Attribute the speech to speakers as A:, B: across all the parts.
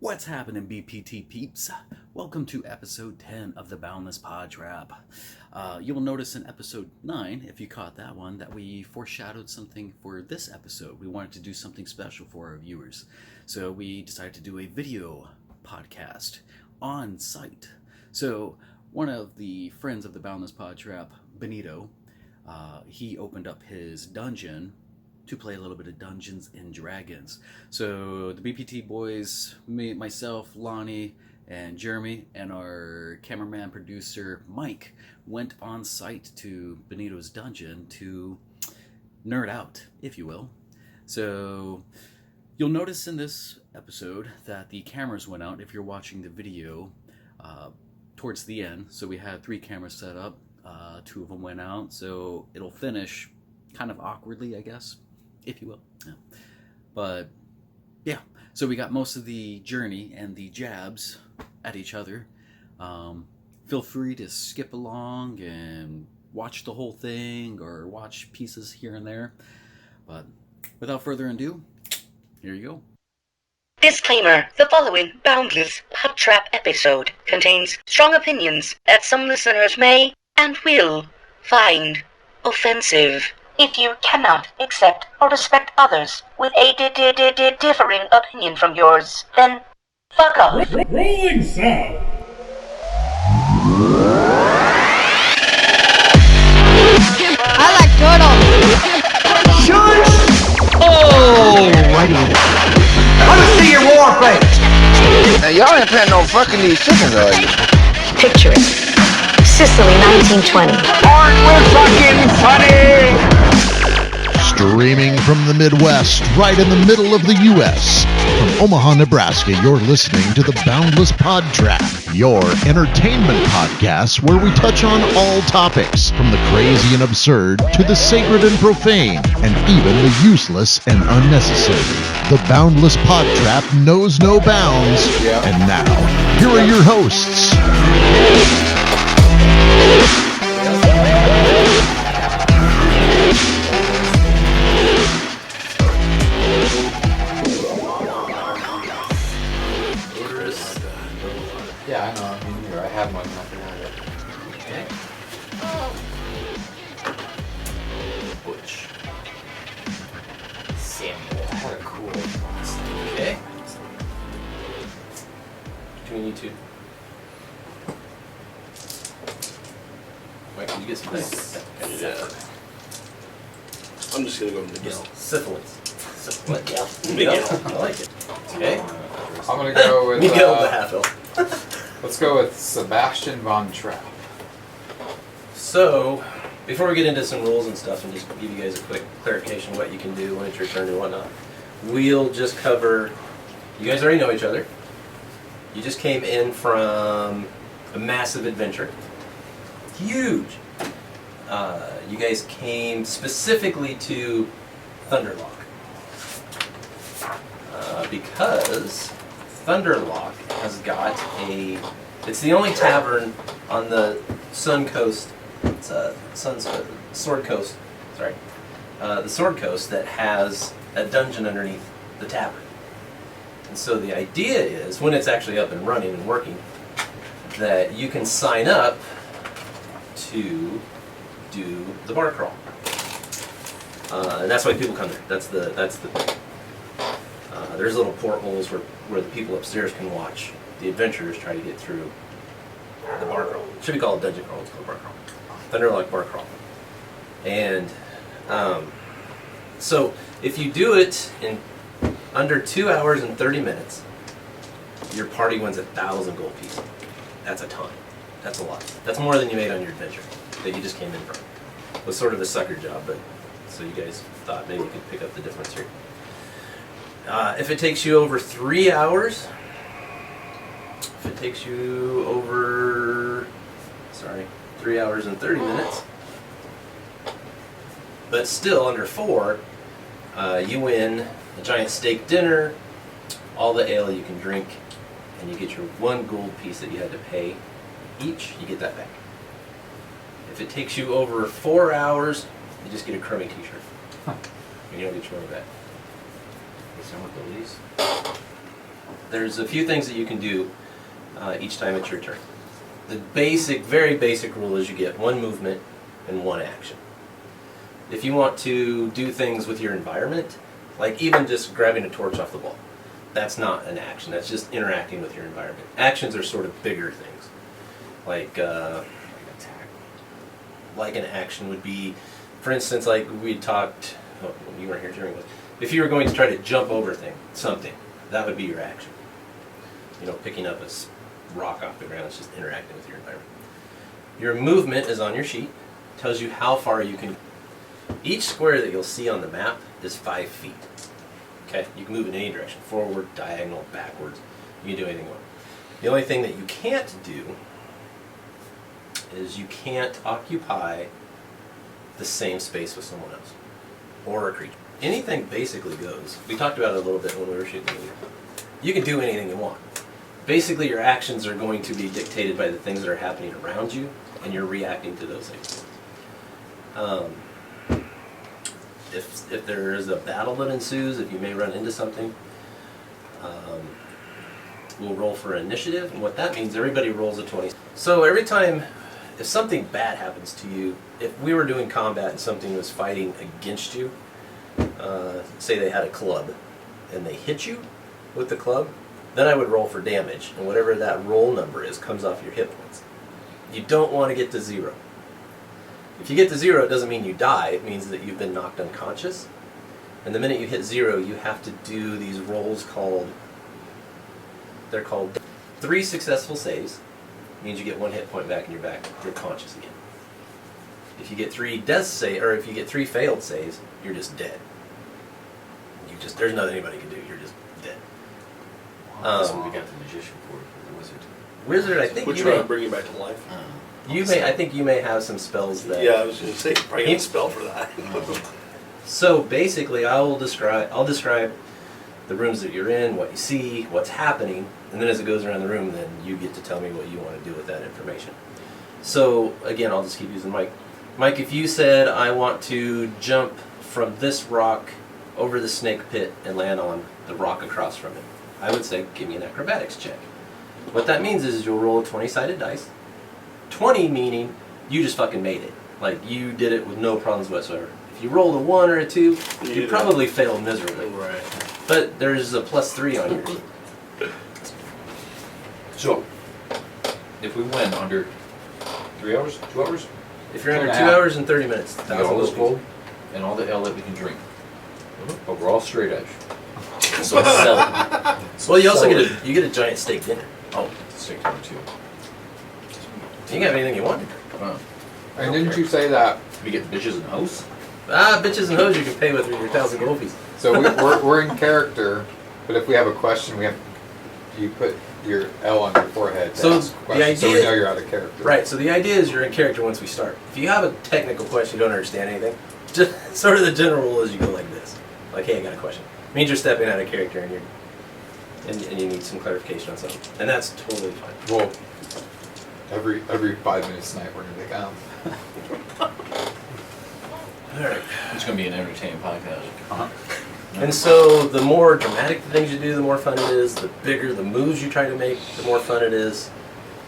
A: What's happening, BPT peeps? Welcome to episode 10 of the Boundless PodTrap. You will notice in episode 9, if you caught that one, that we foreshadowed something for this episode. We wanted to do something special for our viewers. So we decided to do a video podcast on site. So one of the friends of the Boundless PodTrap, Benito, he opened up his dungeon to play a little bit of Dungeons and Dragons. So the BPT boys, me, myself, Lonnie, and Jeremy, and our cameraman producer Mike went on site to Benito's dungeon to nerd out, if you will. So you'll notice in this episode that the cameras went out if you're watching the video towards the end. So we had 3 cameras set up, 2 of them went out, so it'll finish kind of awkwardly, I guess, if you will. Yeah. But yeah, so we got most of the journey and the jabs at each other. Feel free to skip along and watch the whole thing or watch pieces here and there. But without further ado, here you go.
B: Disclaimer: the following Boundless PodTrap episode contains strong opinions that some listeners may and will find offensive. If you cannot accept or respect others with a differing opinion from yours, then fuck off.
C: Rolling sound.
D: I like turtles.
E: Shush! Alrighty. Let me see your war face.
F: Now y'all ain't planning on fucking these chickens, are you?
B: Picture it. Sicily, 1920.
E: Aren't we fucking funny?
G: Streaming from the Midwest, right in the middle of the U.S. From Omaha, Nebraska, you're listening to the Boundless PodTrap, your entertainment podcast where we touch on all topics, from the crazy and absurd to the sacred and profane, and even the useless and unnecessary. The Boundless PodTrap knows no bounds. And now, here are your hosts.
H: Yeah, I know. I'm here. I have one. Nothing on it.
A: Okay. Butch.
H: Samuel. I had a cool one.
A: Okay.
I: Between you two. Mike, can you get some dice?
C: Yeah. I'm just gonna go with Miguel.
I: Syphilis.
A: Miguel.
I: Miguel. I like it.
A: Okay.
H: I'm gonna go with.
I: Miguel the half-elf.
H: Let's go with Sebastian von Trapp.
I: So, before we get into some rules and stuff and just give you guys a quick clarification of what you can do when it's your turn and whatnot, we'll just cover, you guys already know each other. You just came in from a massive adventure. Huge. You guys came specifically to Thunderlock. Because Thunderlock has got it's the only tavern on the Sun Coast, Sword Coast, sorry, the Sword Coast that has a dungeon underneath the tavern. And so the idea is, when it's actually up and running and working, that you can sign up to do the bar crawl. And that's why people come there. That's the thing. There's little portholes where the people upstairs can watch the adventurers try to get through the bar crawl. It should be called dungeon crawl. It's called bar crawl. Thunderlock bar crawl. And so if you do it in under 2 hours and 30 minutes, your party wins 1,000 gold pieces. That's a ton. That's a lot. That's more than you made on your adventure that you just came in from. It was sort of a sucker job, but so you guys thought maybe you could pick up the difference here. If it takes you over 3 hours, if it takes you over, 3 hours and 30 minutes, but still under 4, you win a giant steak dinner, all the ale you can drink, and you get your 1 gold piece that you had to pay each, you get that back. If it takes you over 4 hours, you just get a crummy t-shirt. You don't get your money back.
H: Is that what the lease?
I: there's a few things that you can do each time it's your turn. The basic, very basic rule is you get one movement and one action. If you want to do things with your environment, like even just grabbing a torch off the wall, that's not an action. That's just interacting with your environment. Actions are sort of bigger things. Like an action would be, for instance, like we talked, oh, you weren't here during this. If you were going to try to jump over something, that would be your action. You know, picking up a rock off the ground, it's just interacting with your environment. Your movement is on your sheet, tells you how far you can. Each square that you'll see on the map is 5 feet. Okay, you can move in any direction, forward, diagonal, backwards. You can do anything you want. The only thing that you can't do is you can't occupy the same space with someone else or a creature. Anything basically goes. We talked about it a little bit when we were shooting the movie. You can do anything you want. Basically, your actions are going to be dictated by the things that are happening around you, and you're reacting to those things. If there is a battle that ensues, if you may run into something, we'll roll for initiative, and what that means, everybody rolls a 20. So every time, if something bad happens to you, if we were doing combat and something was fighting against you, say they had a club, and they hit you with the club, then I would roll for damage, and whatever that roll number is comes off your hit points. You don't want to get to 0. If you get to 0, it doesn't mean you die, it means that you've been knocked unconscious. And the minute you hit 0, you have to do these rolls they're called 3 successful saves, means you get 1 hit point back and you're conscious again. If you get 3 if you get 3 failed saves, you're just dead. There's nothing anybody can do, you're just dead.
A: That's what we got the magician for, the wizard.
I: Wizard, I think
C: We're
I: you
C: trying
I: may,
C: to bring you back to life.
I: I think you may have some spells that.
C: Yeah, I was going to say, probably get a spell for that.
I: So basically, I'll describe the rooms that you're in, what you see, what's happening, and then as it goes around the room, then you get to tell me what you want to do with that information. So again, I'll just keep using Mike. Mike, if you said I want to jump from this rock over the snake pit and land on the rock across from it, I would say give me an acrobatics check. What that means is you'll roll a 20-sided dice. 20 meaning you just fucking made it. Like you did it with no problems whatsoever. If you rolled a 1 or a 2, you probably failed miserably.
C: Right.
I: But there's a +3 on yours.
J: So, if we win under 3 hours, 2 hours,
I: If you're under 2 hours and 30 minutes,
J: we got all this gold and all the ale that we can drink. But we're all straight edge.
I: So sell it. Well, you also get a giant steak dinner.
J: Oh, steak dinner too.
I: You can have anything you want.
H: And didn't you say that?
J: We get bitches and hoes?
I: Bitches and hoes you can pay with your 1,000 gold pieces.
H: So we're in character, but if we have a question, you put your L on your forehead to
I: So
H: ask a question,
I: the
H: so we
I: idea-
H: know you're out of character.
I: Right, so the idea is you're in character once we start. If you have a technical question, you don't understand anything, just sort of the general rule is you go like this. Like, hey, I got a question. It means you're stepping out of character and you need some clarification on something. And that's totally fine.
H: Well, every 5 minutes tonight we're gonna be like,
I: Alright.
J: It's going to be an entertaining podcast.
I: And so the more dramatic the things you do, the more fun it is. The bigger the moves you try to make, the more fun it is.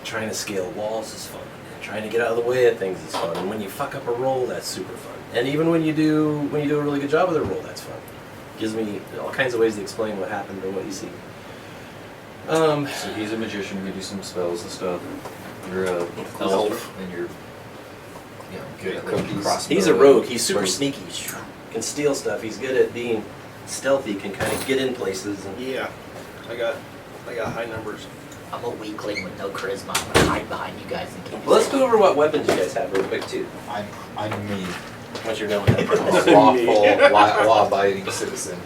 I: Trying to scale walls is fun. And trying to get out of the way of things is fun. And when you fuck up a roll, that's super fun. And even when you do a really good job with a roll, that's fun. Gives me all kinds of ways to explain what happened or what you see.
J: So he's a magician, we do some spells and stuff. You're a elf, and you're good at crossbow.
I: He's a rogue. He's super sneaky. Can steal stuff. He's good at being stealthy. Can kind of get in places. And
C: Yeah, I got high numbers.
K: I'm a weakling with no charisma. I'm gonna hide behind you guys and keep you
I: Well, let's
K: safe.
I: go over what weapons you guys have real quick too.
H: I'm me.
I: Once you're done with that.
H: I'm a lawful, law-abiding citizen.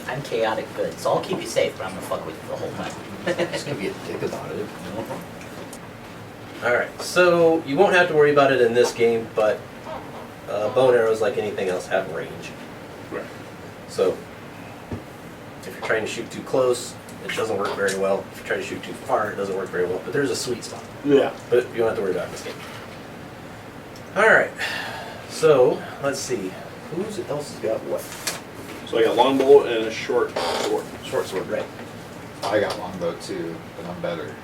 K: I'm chaotic good, so I'll keep you safe, but I'm gonna fuck with you the whole time.
J: Just going to be a dick about it.
I: Alright, so you won't have to worry about it in this game, but bow and arrows, like anything else, have range.
C: Right.
I: So, if you're trying to shoot too close, it doesn't work very well. If you try to shoot too far, it doesn't work very well. But there's a sweet spot.
C: Yeah.
I: But you don't have to worry about it in this game. Alright, so, let's see. Who else has got what?
C: So I got longbow and a short sword.
I: Short sword, right.
H: I got longbow too, but I'm better.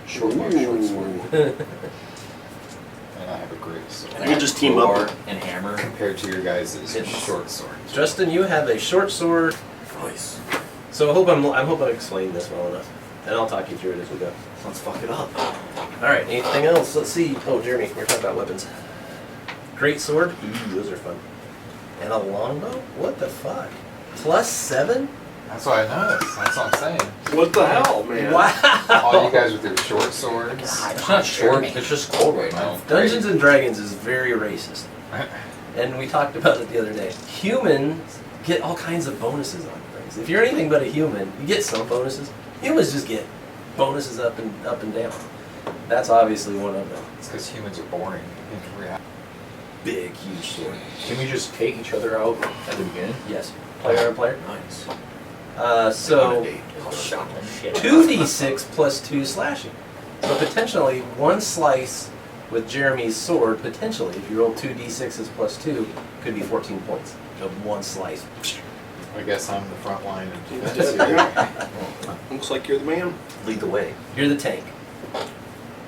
C: Short sword.
H: And I have a great sword.
C: You can just team up.
J: Crowbar and hammer.
H: Compared to your guys' short sword.
I: Justin, you have a short sword.
J: Nice.
I: So I hope I'm explaining this well enough, and I'll talk you through it as we go.
J: Let's fuck it up.
I: All right. Anything else? Let's see. Oh, Jeremy, we're talking about weapons. Great sword. Ooh, those are fun. And a longbow. What the fuck? +7.
H: That's what I noticed. That's what I'm saying.
C: What the hell, man?
I: Wow.
H: All you guys with your short swords.
J: It's not short. It's just cold right now.
I: Dungeons and Dragons is very racist, and we talked about it the other day. Humans get all kinds of bonuses on things. If you're anything but a human, you get some bonuses. Humans just get bonuses up and down. That's obviously one of them.
H: It's because humans are boring in reality.
I: Big, huge sword.
J: Can we just take each other out at the beginning?
I: Yes. Player on player.
J: Nice.
I: So
K: I'll shock the shit.
I: 2d6 + 2 slashing. So potentially one slice with Jeremy's sword. Potentially, if you roll 2d6s + 2, could be 14 points of one slice.
H: I guess I'm the front line of defense here.
C: Looks like you're the man.
J: Lead the way.
I: You're the tank.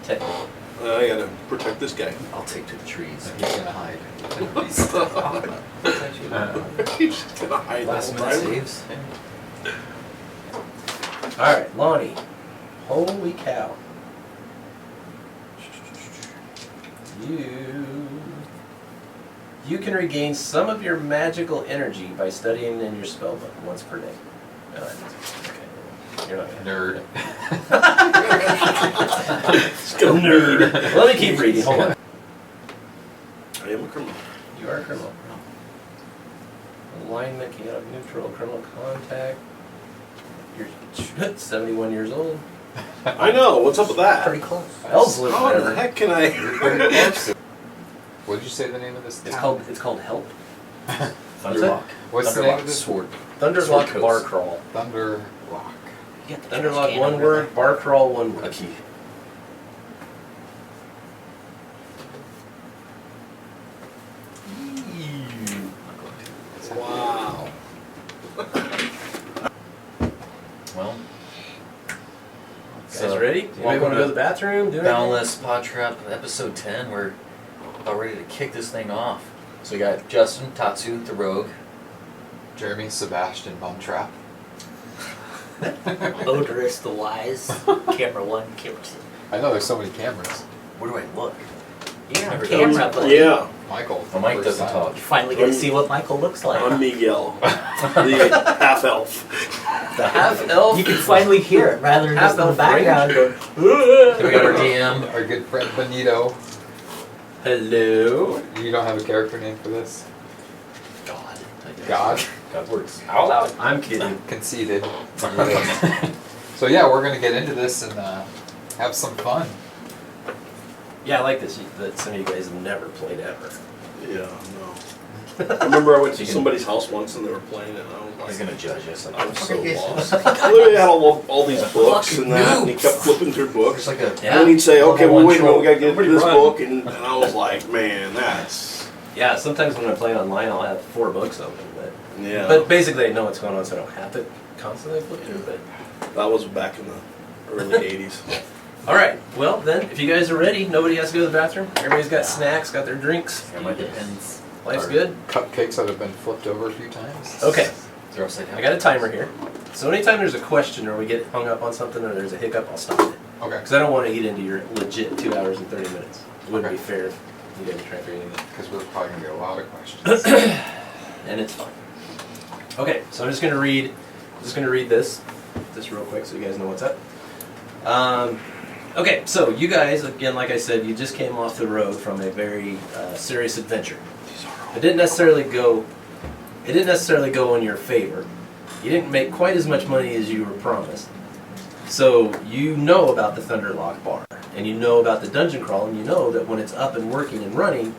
I: Technically.
C: I gotta protect this guy.
J: I'll take to the trees.
H: He's gonna hide.
C: He's just gonna hide the
J: Last
C: whole
J: minute
C: time.
J: saves.
I: All right, Lonnie. Holy cow. You can regain some of your magical energy by studying in your spell book once per day. No, that doesn't. Okay. You're not gonna
H: Nerd.
I: nerd. Let me keep reading. Hold on.
C: I am a criminal.
I: You are a criminal. Alignment, chaotic neutral, criminal contact. You're 71 years old.
C: I know. What's up with that?
K: Pretty close.
I: Elves live
C: How in the
I: forever.
C: heck can I?
H: What did you say the name of this
I: It's
H: town?
I: called Help.
J: Thunderlock.
H: What's the name of this?
J: Sword.
I: Thunderlock
J: Sword
I: Bar
J: coast.
I: Crawl.
H: Thunderlock.
K: You got the
I: Thunderlock
K: trash can
I: one
K: over
I: word, Bar Crawl one
J: A
I: word.
J: key.
C: Wow.
J: Well.
I: Guys ready? Anybody want to go to the bathroom? Do anything?
J: Boundless PodTrap episode 10. We're about ready to kick this thing off. So we got Justin, Tatsu, the Rogue.
H: Jeremy, Sebastian, Bumtrap.
K: Odorous the Wise. Camera 1, camera 2.
H: I know there's so many cameras.
J: Where do I look?
K: You're on
J: Never
K: camera,
J: goes.
K: but
C: Yeah.
H: Michael.
J: The mic
H: first
J: doesn't
H: time.
J: talk.
K: you finally get to see what Michael looks like.
C: I'm Miguel, the half elf.
I: The half elf.
K: You can finally hear it rather than just in the
I: Half-elf
K: background
I: ranger.
K: going,
J: Then we got our DM.
H: Our good friend Benito.
I: Hello.
H: You don't have a character name for this?
J: God.
H: God?
J: God works.
I: Out loud. I'm kidding.
H: Conceded. So yeah, we're gonna get into this and have some fun.
I: Yeah, I like this. That some of you guys have never played ever.
C: Yeah, no. I remember I went to somebody's house once and they were playing it, and I was like,
J: He's gonna judge us.
C: I was so lost. Literally had all these books and that, and he kept flipping through books.
J: It's like a
C: And then he'd say, okay, well, wait a minute, we gotta get
I: Nobody
C: this
I: run.
C: book, and I was like, man, that's...
I: Yeah, sometimes when I play online, I'll have 4 books open,
C: Yeah.
I: but basically I know what's going on, so I don't have to constantly flip through. But
C: That was back in the early 80s.
I: all right, well then, if you guys are ready, nobody has to go to the bathroom. Everybody's got snacks, got their drinks.
J: Got my depends.
I: Life's good.
H: Cupcakes that have been flipped over a few times.
I: Okay,
J: They're upside down.
I: I got a timer here. So anytime there's a question or we get hung up on something or there's a hiccup, I'll stop it.
H: Okay.
I: Because I don't want to eat into your legit 2 hours and 30 minutes. It wouldn't
H: Okay.
I: be fair if you didn't try for anything.
H: Because we're probably gonna get a lot of questions.
I: And it's fine. Okay, so I'm just gonna read this real quick so you guys know what's up. Okay, so you guys, again, like I said, you just came off the road from a very serious adventure. It didn't necessarily go in your favor. You didn't make quite as much money as you were promised. So you know about the Thunderlock Bar, and you know about the dungeon crawl, and you know that when it's up and working and running,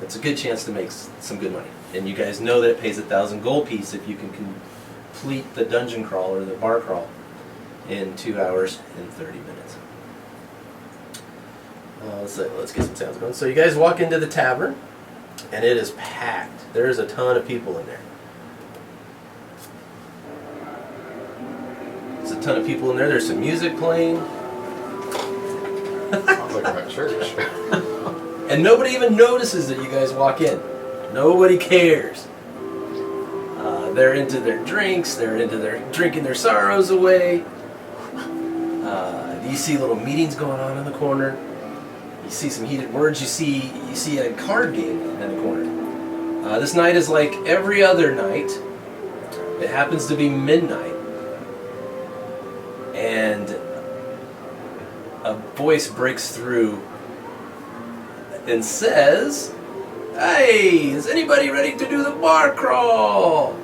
I: it's a good chance to make some good money. And you guys know that it pays 1,000 gold piece if you can complete the dungeon crawl or the bar crawl in 2 hours and 30 minutes. Let's get some sounds going. So you guys walk into the tavern, and it is packed. There's a ton of people in there. It's a ton of people in there. There's some music playing.
H: Sounds like I'm at church.
I: And nobody even notices that you guys walk in. Nobody cares. They're into their drinks. They're into their drinking their sorrows away. You see little meetings going on in the corner. You see some heated words. You see a card game in the corner. This night is like every other night. It happens to be midnight. And a voice breaks through and says, "Hey, is anybody ready to do the bar crawl?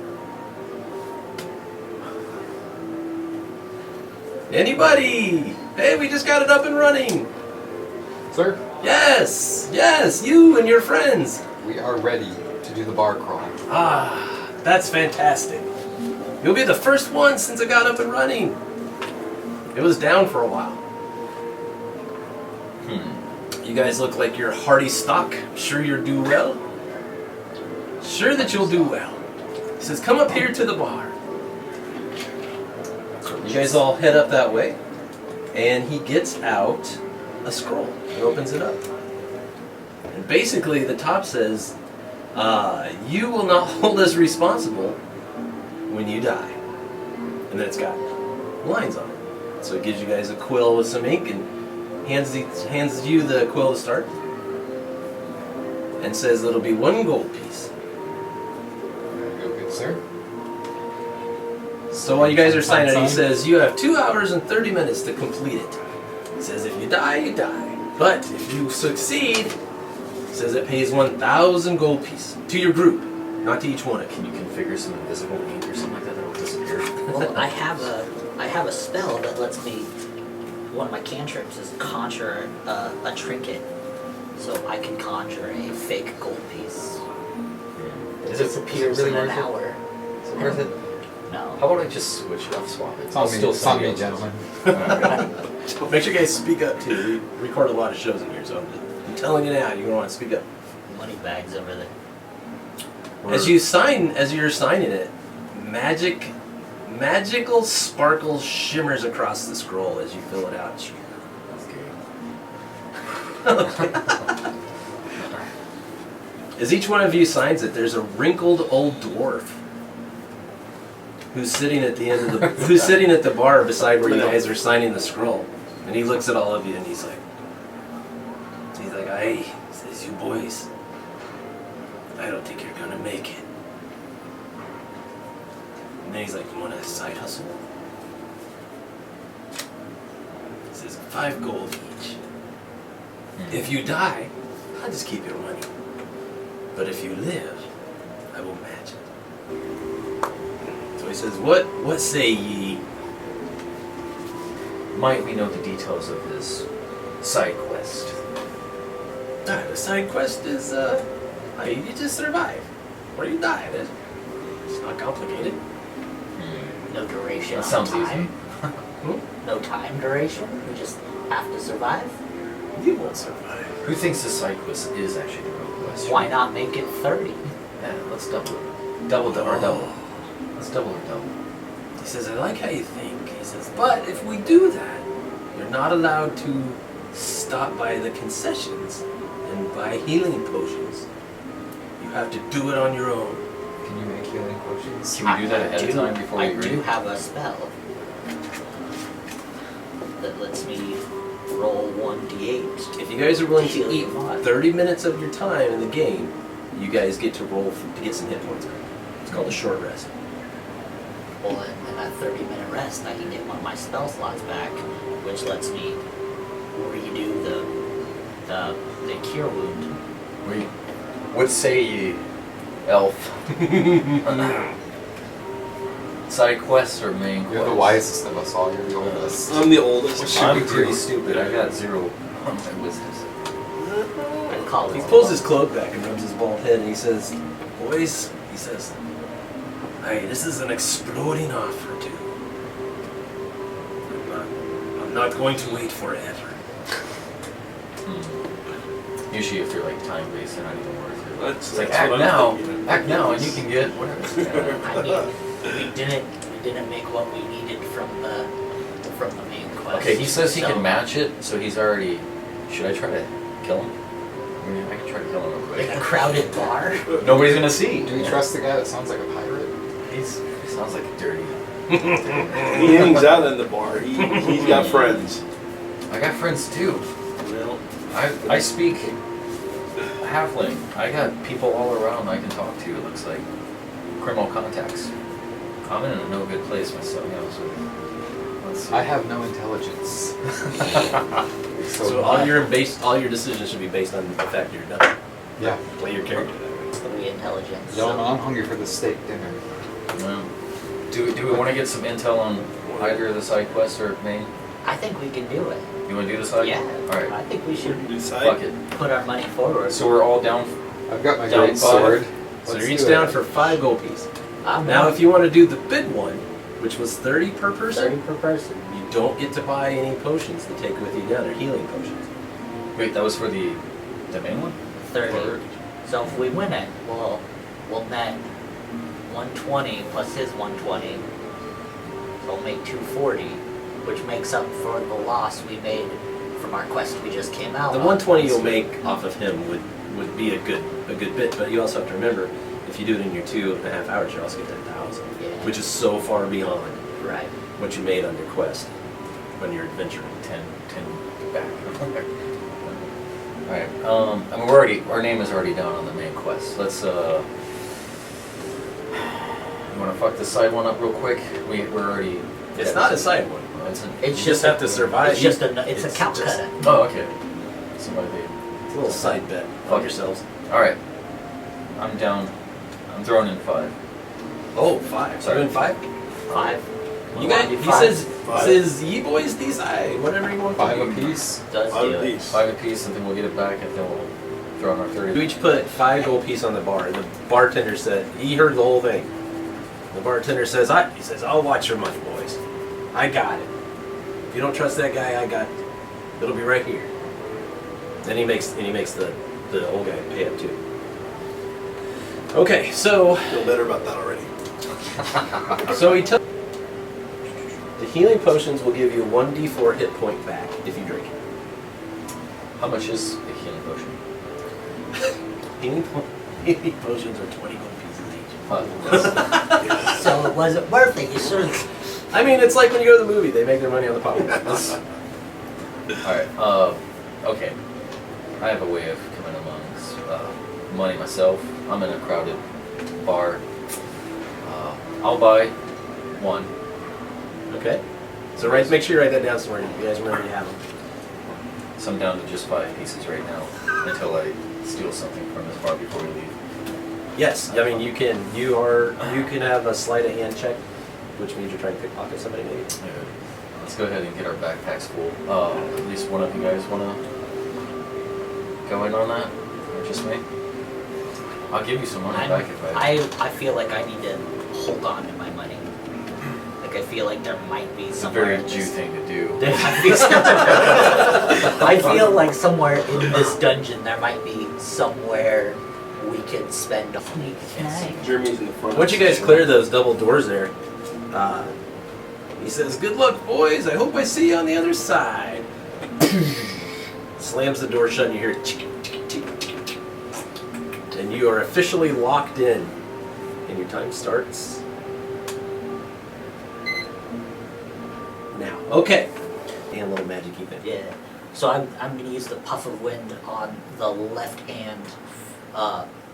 I: Anybody? Hey, we just got it up and running."
H: Sir?
I: Yes, you and your friends.
H: We are ready to do the bar crawl.
I: Ah, that's fantastic. You'll be the first one since it got up and running. It was down for a while. You guys look like you're hardy stock. Sure you'll do well? Sure that you'll do well. He says, "Come up here to the bar." You guys all head up that way. And he gets out a scroll and opens it up. And basically the top says, "You will not hold us responsible when you die." And then it's got lines on it. So it gives you guys a quill with some ink and hands you the quill to start. And says it'll be 1 gold piece.
H: Good, sir.
I: So while you guys are signing it, he says you have 2 hours and 30 minutes to complete it. He says if you die, you die. But if you succeed, he says it pays 1,000 gold pieces to your group, not to each one of you.
J: Can you configure some invisible ink or something like that that'll disappear?
K: Well, I have a spell that lets me. One of my cantrips is conjure a trinket, so I can conjure a fake gold piece. It disappears
J: really
K: in an
J: worth it?
K: hour.
J: Is it worth it?
K: No.
J: How about I just switch it up, swap it?
H: It's on me, gentlemen.
I: Make sure you guys speak up too. We record a lot of shows in here, so I'm telling you now, you're gonna want to speak up.
K: Money bags over there.
I: As you're signing it, magical sparkle shimmers across the scroll as you fill it out. As each one of you signs it, there's a wrinkled old dwarf who's sitting at the end of the bar beside where you guys are signing the scroll, and he looks at all of you and he's like, "Hey," he says, "you boys, I don't think you're gonna make it." And then he's like, "You want a side hustle?" He says, 5 gold each. If you die, I'll just keep your money. But if you live, I will match it. So he says, what say ye?
J: Might we know the details of this side quest?
I: The side quest is, you just survive. Or you die. It's not complicated.
K: No duration.
J: That sounds
K: time. No time duration. We just have to survive.
I: You won't survive.
J: Who thinks the side quest is actually the real quest?
K: Why not make it 30?
J: Yeah, let's double it. Double. Let's double or double.
I: He says, "I like how you think." He says, "But if we do that, you're not allowed to stop by the concessions and buy healing potions. You have to do it on your own."
H: Can you make healing potions?
J: Can we do that ahead of time before we agree?
K: I do have a spell that lets me roll 1d8.
I: If you guys are willing to
K: Heal
I: eat
K: your mod.
I: 30 minutes of your time in the game, you guys get to roll to get some hit points back. It's called a short rest.
K: Well, in that 30-minute rest, I can get one of my spell slots back, which lets me redo the cure wound.
J: What say ye, elf? Side quests or main quests?
H: You're the wisest of us all. You're the oldest.
C: I'm the oldest.
H: What should
J: I'm
H: we
J: pretty
H: do?
J: stupid. I got 0 on my wisdom.
I: He pulls his cloak back and rubs his bald head and he says, "Boys," he says, "Hey, this is an exploding offer, dude. I'm not going to wait forever."
J: Usually if you're like time-based, they're not even worth it.
C: That's
J: It's like,
C: what
J: act
C: I'm
J: now,
C: thinking.
J: and you can get whatever.
K: I mean, we didn't make what we needed from the from the main quest.
J: Okay, he says he
K: so-
J: can match it, so he's already. Should I try to kill him? I mean, I can try to kill him real quick.
K: Like a crowded bar?
J: Nobody's gonna see.
H: Do you trust the guy that sounds like a pirate?
J: He sounds like a dirty.
C: He hangs out in the bar. He's got friends.
J: I got friends too.
C: Well,
J: I speak halfling. I got people all around I can talk to. It looks like criminal contacts. I'm in a no good place myself. To be honest with you. Let's see.
H: I have no intelligence.
I: So all your decisions should be based on the fact you're done.
H: Yeah.
I: Play your character that way.
K: 3 intelligence.
H: Gentlemen, I'm hungry for the steak dinner.
J: Well, do we want to get some intel on either of the side quests or main?
K: I think we can do it.
J: You want to do the side?
K: Yeah.
J: Alright.
K: I think we should
J: Fuck it.
K: put our money forward.
J: So we're all down.
H: I've got my
J: Down
H: great
J: 5.
H: sword.
I: So
H: Let's
I: you're each
H: do
I: down
H: it.
I: for 5 gold pieces.
K: I'm
I: Now,
K: down.
I: if you want to do the big one, which was 30 per person,
K: 30 per person.
I: you don't get to buy any potions to take with you down. They're healing potions.
J: Wait, that was for the main one?
K: 30. So if we win it, we'll net 120 plus his 120. So we'll make 240, which makes up for the loss we made from our quest we just came out
I: The
K: on.
I: 120 you'll make off of him would be a good bit, but you also have to remember, if you do it in your 2.5 hours, you also get 10,000,
K: Yeah.
I: which is so far beyond
K: Right.
I: what you made on your quest when you're adventuring.
J: 10 back. Alright, I mean our name is already down on the main quest. Let's you wanna fuck this side one up real quick? We're already.
I: It's not a side one. You just have to survive.
K: It's just a cow cutter.
J: Oh, okay. Somebody.
I: It's a little side bet. Fuck yourselves.
J: Alright. I'm down. I'm throwing in 5.
I: Oh, 5. So you're in 5?
K: 5.
I: You guys, he says, ye boys decide, whatever you want to
H: 5
I: do.
H: apiece.
K: Does do it.
J: 5 apiece, and then we'll get it back, and then we'll throw in our 30.
I: You each put 5 gold piece on the bar. The bartender said, he heard the whole thing. The bartender says, I'll watch your money, boys. I got it. If you don't trust that guy, I got it. It'll be right here. Then he makes the old guy pay up too. Okay, so
C: feel better about that already.
I: so he took the healing potions will give you 1d4 hit point back if you drink it.
J: How much is a healing potion?
I: Healing potions are 20 gold pieces each.
K: So it wasn't worth it. You should have.
I: I mean, it's like when you go to the movie, they make their money on the popcorn.
J: Alright, okay. I have a way of coming amongst money myself. I'm in a crowded bar. I'll buy 1.
I: Okay. So make sure you write that down somewhere. You guys remember you have them.
J: So I'm down to just 5 pieces right now until I steal something from this bar before we leave.
I: Yes, I mean you can have a sleight of hand check, which means you're trying to pickpocket somebody maybe.
J: Yeah. Let's go ahead and get our backpacks full. At least one of you guys wanna go in on that? Or just me? I'll give you some money back if
K: I feel like I need to hold on to my money. Like I feel like there might be
J: It's a
K: somewhere.
J: very
K: in
J: Jew
K: this-
J: thing to do.
K: I feel like somewhere in this dungeon there might be somewhere we can spend money.
C: Jeremy's in the front.
I: Once you guys clear those double doors there, he says, "Good luck, boys. I hope I see you on the other side." Slams the door shut and you hear tick, tick, tick, tick, tick. And you are officially locked in. And your time starts now. Okay. And a little magic thing.
K: Yeah. So I'm gonna use the puff of wind on the left hand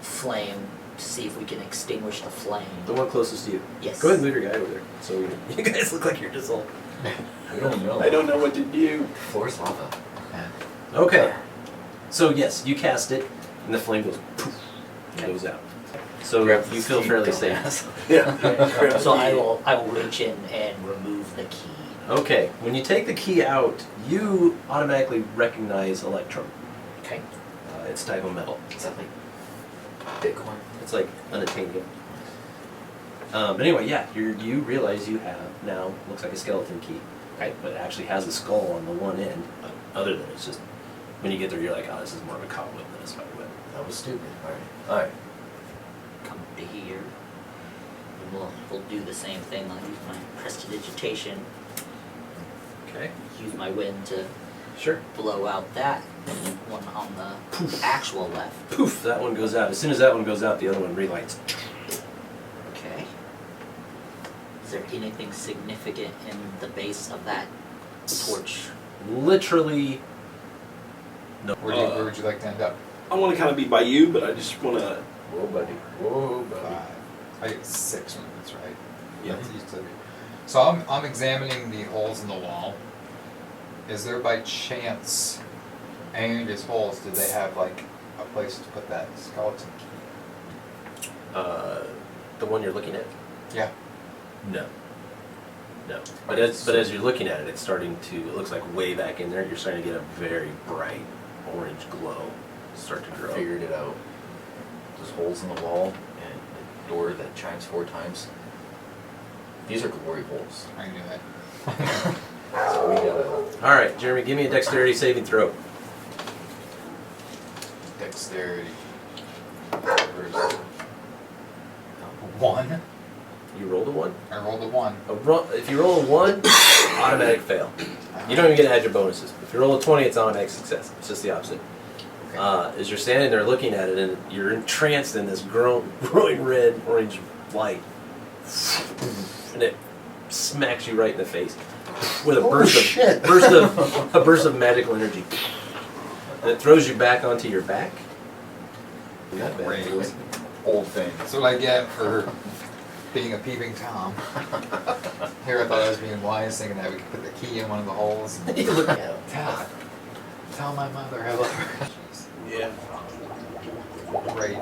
K: flame to see if we can extinguish the flame.
I: The one closest to you.
K: Yes.
I: Go ahead and move your guy over there. So you guys look like you're just all.
J: We don't know.
C: I don't know what to do.
J: Floor's lava.
I: Okay. So yes, you cast it, and the flame goes poof, and goes out. So
J: Grab
I: you
J: the
I: feel
J: key,
I: fairly
J: dumbass.
I: safe.
C: Yeah.
K: So I will reach in and remove the key.
I: Okay. When you take the key out, you automatically recognize electrum.
K: Okay.
I: It's type of metal.
J: Is that like Bitcoin?
I: It's like unattainable. But anyway, yeah, you realize you have now looks like a skeleton key, right? But it actually has a skull on the one end. Other than it's just when you get there, you're like, oh, this is more of a cobweb than a spider web.
J: That was stupid. Alright.
K: Come to here. And we'll do the same thing. I'll use my prestidigitation.
I: Okay.
K: Use my wind to
I: Sure.
K: blow out that one on the actual left.
I: Poof, that one goes out. As soon as that one goes out, the other one relights.
K: Okay. Is there anything significant in the base of that torch?
I: Literally, no.
H: Where would you like to end up?
C: I want to kind of be by you, but I just want to.
I: Whoa, buddy. Whoa, buddy.
H: I get 6 movements, right?
I: Yeah.
H: So I'm examining the holes in the wall. Is there by chance any of these holes, did they have like a place to put that skeleton key?
I: The one you're looking at?
H: Yeah.
I: No. No. But as you're looking at it, it's starting to, it looks like way back in there, you're starting to get a very bright orange glow start to grow.
J: Figured it out. There's holes in the wall and a door that chimes 4 times. These are glory holes.
H: I knew that.
J: So we gotta
I: Alright, Jeremy, give me a dexterity saving throw.
H: Dexterity. 1.
I: You rolled a 1?
H: I rolled a 1.
I: If you roll a 1, automatic fail. You don't even get to add your bonuses. If you roll a 20, it's automatic success. It's just the opposite.
H: Okay.
I: As you're standing there looking at it, and you're entranced in this growing red, orange light, and it smacks you right in the face with a burst of magical energy. And it throws you back onto your back. Not bad.
H: Great. Old thing. That's what I get for being a peeping Tom. Here I thought I was being wise, thinking that we could put the key in one of the holes.
I: You look at it.
H: Dad, tell my mother I love her.
I: Yeah.
H: Great.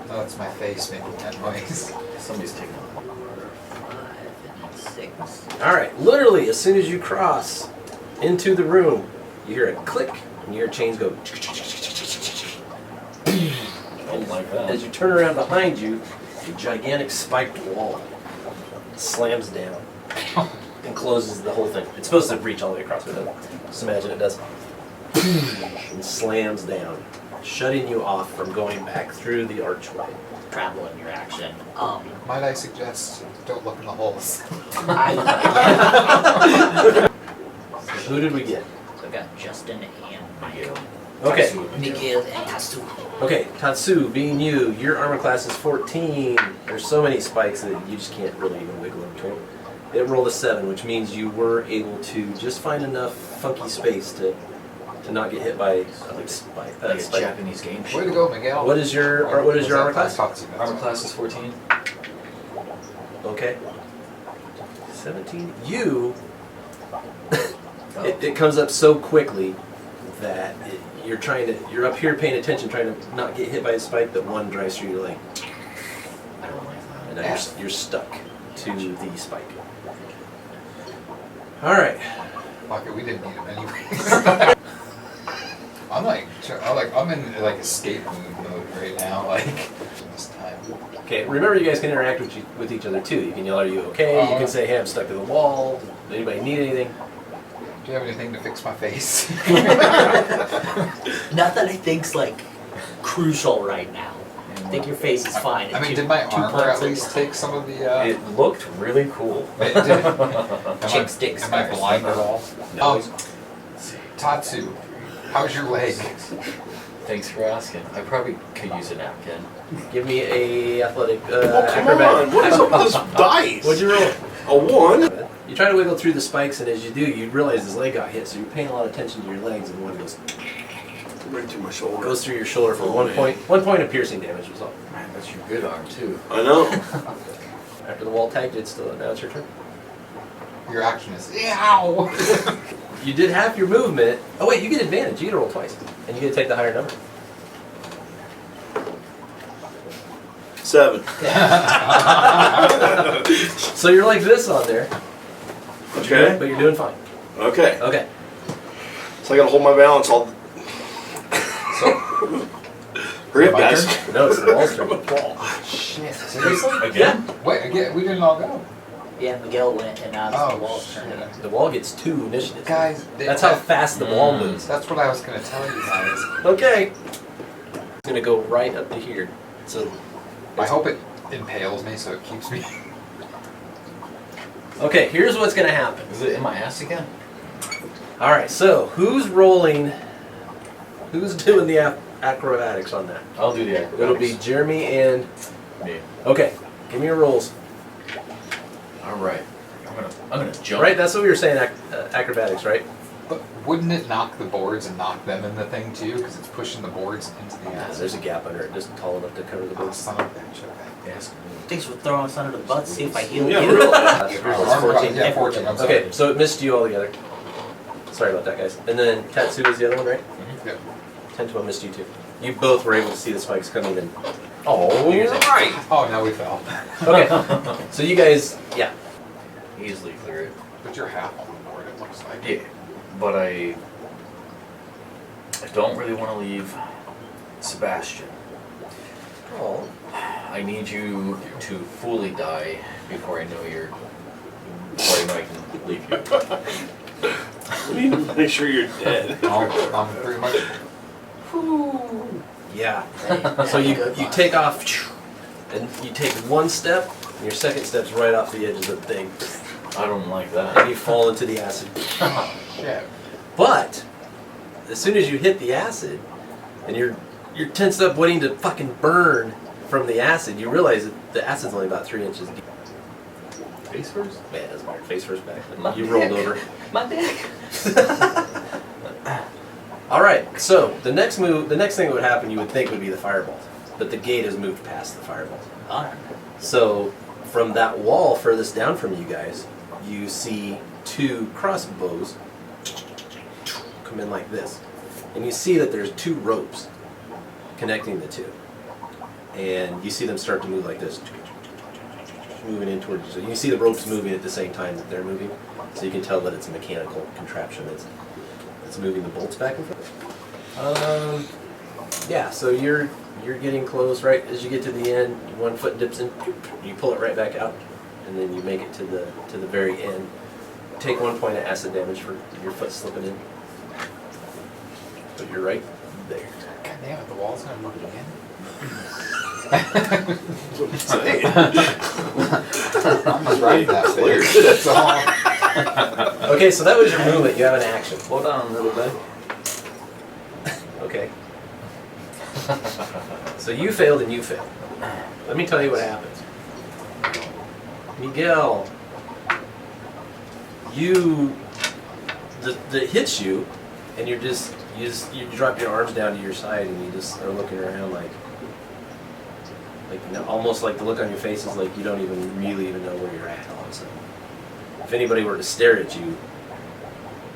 H: Oh, it's my face making that noise.
J: somebody's taking on.
K: 5 and 6.
I: Alright, literally, as soon as you cross into the room, you hear a click, and your chains go.
J: Oh my god.
I: As you turn around behind you, a gigantic spiked wall slams down and closes the whole thing. It's supposed to reach all the way across, but just imagine it does. And slams down, shutting you off from going back through the archway.
K: Travel in your action.
H: Might I suggest don't look in the holes?
I: Who did we get?
K: So I got Justin and Miguel.
I: Okay.
K: Miguel and Tatsu.
I: Okay, Tatsu, being you, your armor class is 14. There's so many spikes that you just can't really even wiggle in between. It rolled a 7, which means you were able to just find enough funky space to not get hit by a spike.
J: Like a Japanese game show.
H: Way to go, Miguel.
I: What is your armor class?
J: Armor class is 14.
I: Okay. 17. You. It comes up so quickly that you're up here paying attention, trying to not get hit by a spike, but one drives through your leg.
J: I don't like that.
I: And now you're stuck to the spike. Alright.
H: Fuck it, we didn't need him anyways. I'm in like escape mode right now, like this time.
I: Okay, remember you guys can interact with each other too. You can yell, "Are you okay?" You can say, "Hey, I'm stuck to the wall. Does anybody need anything?"
H: Do you have anything to fix my face?
K: Not that I think's like crucial right now. I think your face is fine.
H: I mean, did my armor at least take some of the?
J: It looked really cool.
H: It did.
K: Chick sticks.
H: Am I blind at all?
I: No.
H: Tatsu, how's your leg?
J: Thanks for asking. I probably could use a napkin.
I: Give me a athletic
C: Oh, come
I: acrobatic.
C: on. What is up with this dice?
I: What'd you roll?
C: A 1?
I: You try to wiggle through the spikes, and as you do, you realize his leg got hit, so you're paying a lot of attention to your legs, and one goes
C: Right to my shoulder.
I: goes through your shoulder for 1 point. 1 point of piercing damage was all.
J: Man, that's your good arm too.
C: I know.
I: After the wall tagged, it's still now it's your turn.
H: Your action is ow.
I: You did half your movement. Oh wait, you get advantage. You get to roll twice, and you get to take the higher number.
C: 7.
I: So you're like this on there,
C: Okay.
I: but you're doing fine.
C: Okay.
I: Okay.
C: So I gotta hold my balance all. Hurry up,
H: My
C: guys.
H: turn?
I: No, it's the wall's turn.
H: Shit. Seriously?
J: Again?
H: Wait, again, we didn't all go.
K: Yeah, Miguel went, and now it's the wall's turn.
H: shit.
I: The wall gets 2 initiatives.
H: Guys,
I: That's how fast the wall moves.
H: That's what I was gonna tell you guys.
I: Okay. It's gonna go right up to here. So
H: I hope it impales me so it keeps me.
I: okay, here's what's gonna happen.
J: Is it in my ass again?
I: All right, so who's rolling? Who's doing the acrobatics on that?
J: I'll do the acrobatics.
I: It'll be Jeremy and
J: me.
I: Okay, give me your rolls.
J: All right. I'm gonna jump.
I: Right, that's what we were saying. Acrobatics, right?
H: But wouldn't it knock the boards and knock them in the thing too? Because it's pushing the boards into the acid.
I: There's a gap under it, just tall enough to cover the
H: Oh,
I: boards.
H: son of a bitch. Okay.
J: Yes.
K: Thanks for throwing us under the butt. See if I heal
C: Yeah,
K: you.
C: really.
I: It's 14.
H: Yeah, 14. I'm sorry.
I: Okay, so it missed you altogether. Sorry about that, guys. And then Tatsu is the other one, right?
H: Yep.
I: 10-12 missed you too. You both were able to see the spikes coming in.
J: Oh, you're right.
H: Oh, now we fell.
I: Okay, so you guys, yeah.
J: Easily clear it.
H: But you're half on the board, it looks like.
J: Yeah, but I don't really want to leave Sebastian.
I: Oh.
J: I need you to fully die before I know I can leave you.
C: We need to make sure you're dead.
H: I'm pretty much.
I: Yeah. So you take off, and you take one step, and your second step's right off the edge of the thing,
J: I don't like
I: and
J: that.
I: you fall into the acid.
H: Shit.
I: But as soon as you hit the acid, and you're tensed up waiting to fucking burn from the acid, you realize that the acid's only about 3 inches deep.
J: Face first?
I: Man, it doesn't matter. Face first back.
K: My
I: You rolled
K: dick.
I: over.
K: My dick.
I: All right. So the next thing that would happen, you would think would be the fireball, but the gate has moved past the fireball.
K: Alright.
I: So from that wall furthest down from you guys, you see 2 crossbows come in like this, and you see that there's 2 ropes connecting the 2, and you see them start to move like this, moving in towards you. So you see the ropes moving at the same time that they're moving, so you can tell that it's a mechanical contraption that's moving the bolts back and forth. Yeah, so you're getting close. Right as you get to the end, one foot dips in, you pull it right back out, and then you make it to the very end. Take 1 point of acid damage for your foot slipping in, but you're right there.
H: God damn it, the wall's gonna move again. I'm just riding that clear. That's all.
I: Okay, so that was your movement. You have an action.
J: Hold on, little bit.
I: Okay. So you failed and you failed. Let me tell you what happens. Miguel, that hits you, and you drop your arms down to your side, and you just are looking around like almost like the look on your face is like you don't even really know where you're at all of a sudden. If anybody were to stare at you,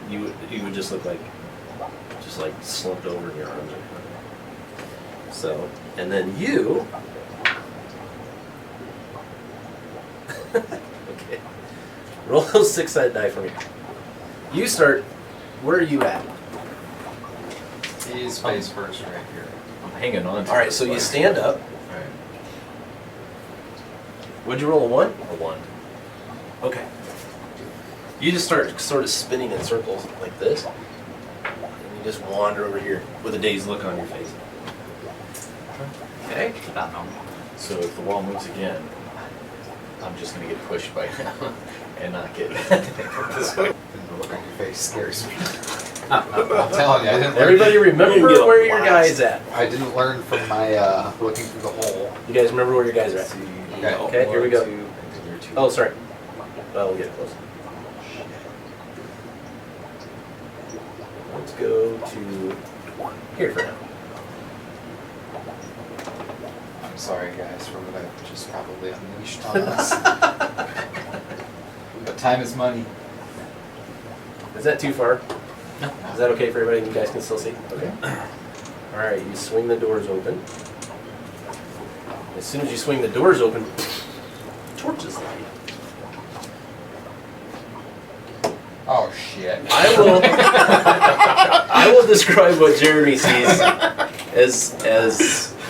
I: you would just look like slumped over in your arms. So, and then you. Okay. Roll those 6-sided die for me. You start. Where are you at?
H: He's face first right here.
J: I'm hanging on to
I: All right,
J: this
I: so you
J: ledge.
I: stand up.
J: All right.
I: Would you roll a 1?
J: A 1.
I: Okay. You just start sort of spinning in circles like this, and you just wander over here with a dazed look on your face. Okay.
K: About normal.
J: So if the wall moves again, I'm just gonna get pushed by now and not get this way.
H: The look on your face scares me. I'm telling you, I didn't.
I: Everybody remember
C: You get a
I: where your
C: blast.
I: guy's at.
H: I didn't learn from my looking through the hole.
I: You guys remember where your guys are at? Okay, here we go. Oh, sorry. Well, we'll get close. Let's go to here for now.
H: I'm sorry, guys, for what I just probably unleashed on us. But time is money.
I: Is that too far?
K: No.
I: Is that okay for everybody? You guys can still see? Okay. All right, you swing the doors open. As soon as you swing the doors open, torches light.
H: Oh shit.
I: I will describe what Jeremy sees as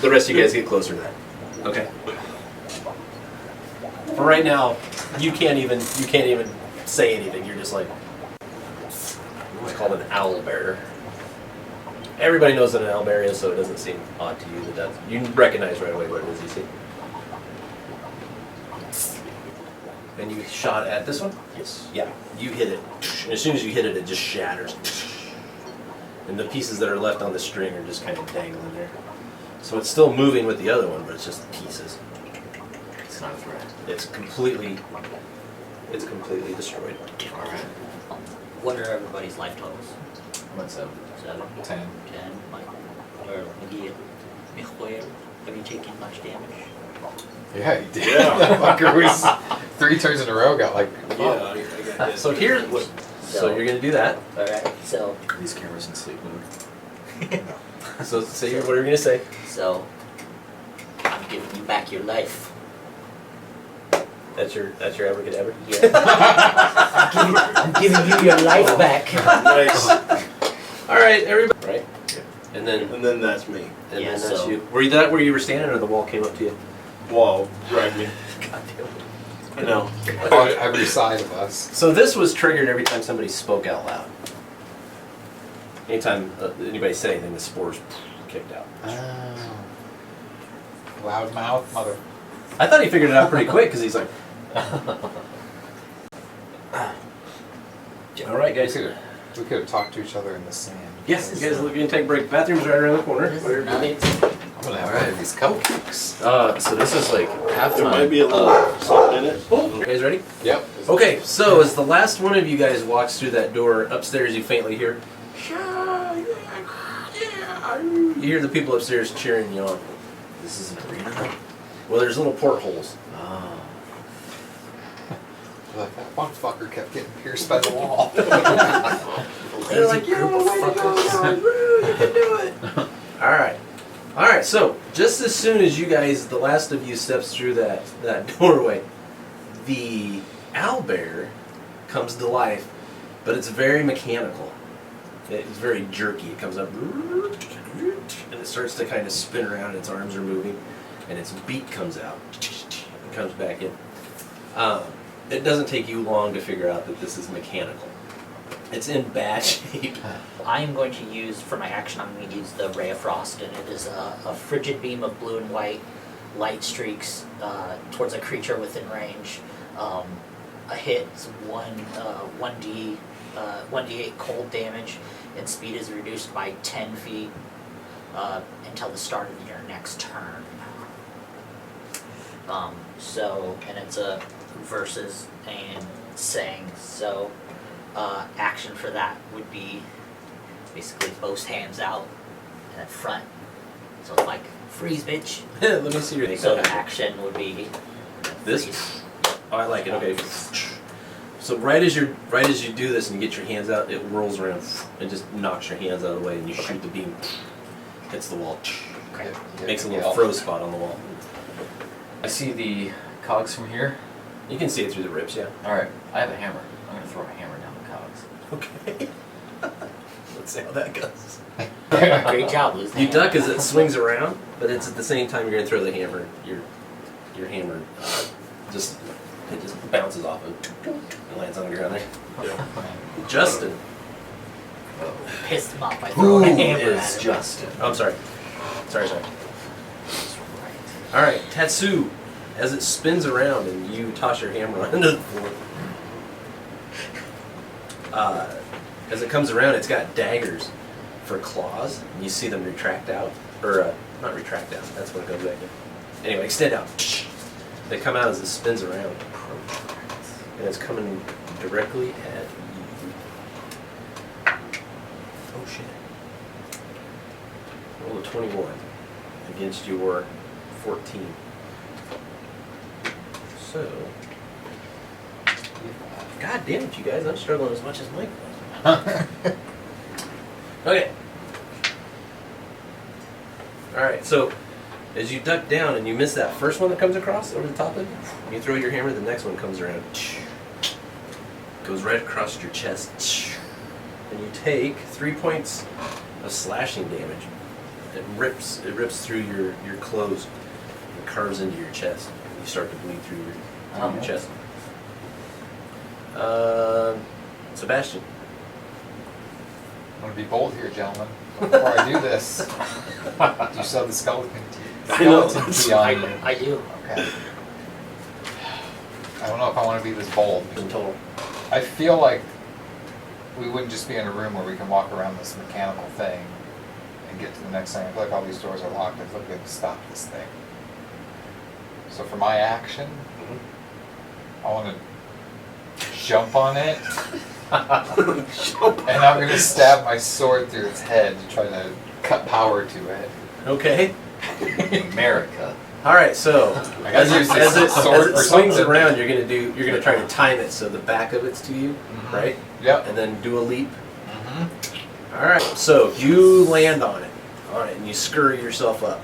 I: the rest of you guys get closer to that. Okay. For right now, you can't even say anything. You're just like what's called an owl bear. Everybody knows what an owl bear is, so it doesn't seem odd to you that you recognize right away what it is you see. And you shot at this one?
K: Yes.
I: Yeah, you hit it. And as soon as you hit it, it just shatters. And the pieces that are left on the string are just kind of dangling there. So it's still moving with the other one, but it's just pieces.
J: It's not a threat.
I: It's completely destroyed.
J: Alright.
K: What are everybody's life totals?
J: I'm at 7.
K: 7,
H: 10.
K: 10, Mike, or Miguel. Miguel, have you taken much damage?
H: Yeah, he did.
C: Yeah.
H: That fucker was 3 turns in a row. Got like.
C: Yeah, I got
I: So here, so you're gonna do that.
K: Alright, so
J: These cameras in sleep mode.
I: So say what are you gonna say?
K: So I'm giving you back your life.
I: That's your abracadabra.
K: Yeah. I'm giving you your life back.
C: Nice.
I: All right, everybody. Right. And then
C: That's me.
K: Yeah,
I: that's
K: so-
I: you. Were you that where you were standing, or the wall came up to you?
C: Wall, drag me.
I: God damn it.
C: I know.
H: On every side of us.
I: So this was triggered every time somebody spoke out loud. Anytime anybody said anything, the spores kicked out.
H: Loud mouth, mother.
I: I thought he figured it out pretty quick because he's like, all right, guys.
H: We could have talked to each other in the sand.
I: Yes, you guys looking to take a break. Bathroom's right around the corner. Whatever.
K: Nice.
H: I'm gonna have one of these cupcakes.
J: So this is like halftime.
C: There might be a little something in it.
I: You guys ready?
H: Yep.
I: Okay, so as the last one of you guys walks through that door upstairs, you faintly hear, you hear the people upstairs cheering you on.
J: This is an arena now?
I: Well, there's little portholes.
J: Oh.
H: Like that one fucker kept getting pierced by the wall.
I: They're like, you're the way to go, guys. Woo, you can do it. All right. So just as soon as you guys, the last of you steps through that doorway, the owlbear comes to life, but it's very mechanical. It's very jerky. It comes up and it starts to kind of spin around. Its arms are moving, and its beak comes out and comes back in. It doesn't take you long to figure out that this is mechanical. It's in bad shape.
K: I am going to use, for my action, I'm going to use the Ray of Frost, and it is a frigid beam of blue and white light streaks towards a creature within range. A hit is 1d8 cold damage, and speed is reduced by 10 feet until the start of your next turn. And it's a versus and saying, so action for that would be basically both hands out and then front. So it's like, freeze, bitch.
I: Let me see your
K: So the action would be
I: this.
K: freeze.
I: Oh, I like it. Okay. So right as you do this and you get your hands out, it whirls around and just knocks your hands out of the way, and you shoot the beam. Hits the wall.
K: Okay.
I: Makes a little froze spot on the wall.
J: I see the cogs from here.
I: You can see it through the ribs, yeah.
J: Alright, I have a hammer. I'm gonna throw a hammer down the cogs.
I: Okay. Let's see how that goes.
K: Great job, Liz.
I: You duck as it swings around, but it's at the same time you're going to throw the hammer. Your hammer just bounces off and lands on the ground there.
C: Yeah.
I: Justin.
K: Pissed him off by
J: Who
K: throwing a hammer
J: is
K: at him.
J: Justin?
I: Oh, I'm sorry. Sorry.
K: Right.
I: All right, Tatsu. As it spins around and you toss your hammer onto the floor. As it comes around, it's got daggers for claws, and you see them retract out, or not retract out. That's what it goes back in. Anyway, extend out. They come out as it spins around, and it's coming directly at you. Oh shit! Roll a 21 against your 14. So, God damn it, you guys! I'm struggling as much as Mike was. Okay. Alright, so as you duck down and you miss that first one that comes across over the top of you, you throw your hammer, the next one comes around. Goes right across your chest. And you take 3 points of slashing damage. It rips through your clothes and carves into your chest. You start to bleed through your chest. Sebastian.
H: I'm gonna be bold here, gentlemen. Before I do this, do you sell the skeleton key?
I: I know.
H: Skeleton key on you.
K: I do.
H: Okay. I I don't know if I want to be this bold.
I: in total?
H: I feel like we wouldn't just be in a room where we can walk around this mechanical thing and get to the next thing. I feel like all these doors are locked. I feel like we have to stop this thing. So for my action, I want to jump on it. And I'm going to stab my sword through its head to try to cut power to it.
I: Okay.
J: America.
I: All right. So
H: I
I: as
H: gotta
I: it,
H: use this
I: as it,
H: sword
I: as it
H: for
I: swings
H: something.
I: around, you're gonna try to time it so the back of it's to you, right?
H: Yep.
I: And then do a leap. All right. So you land on it, and you scurry yourself up,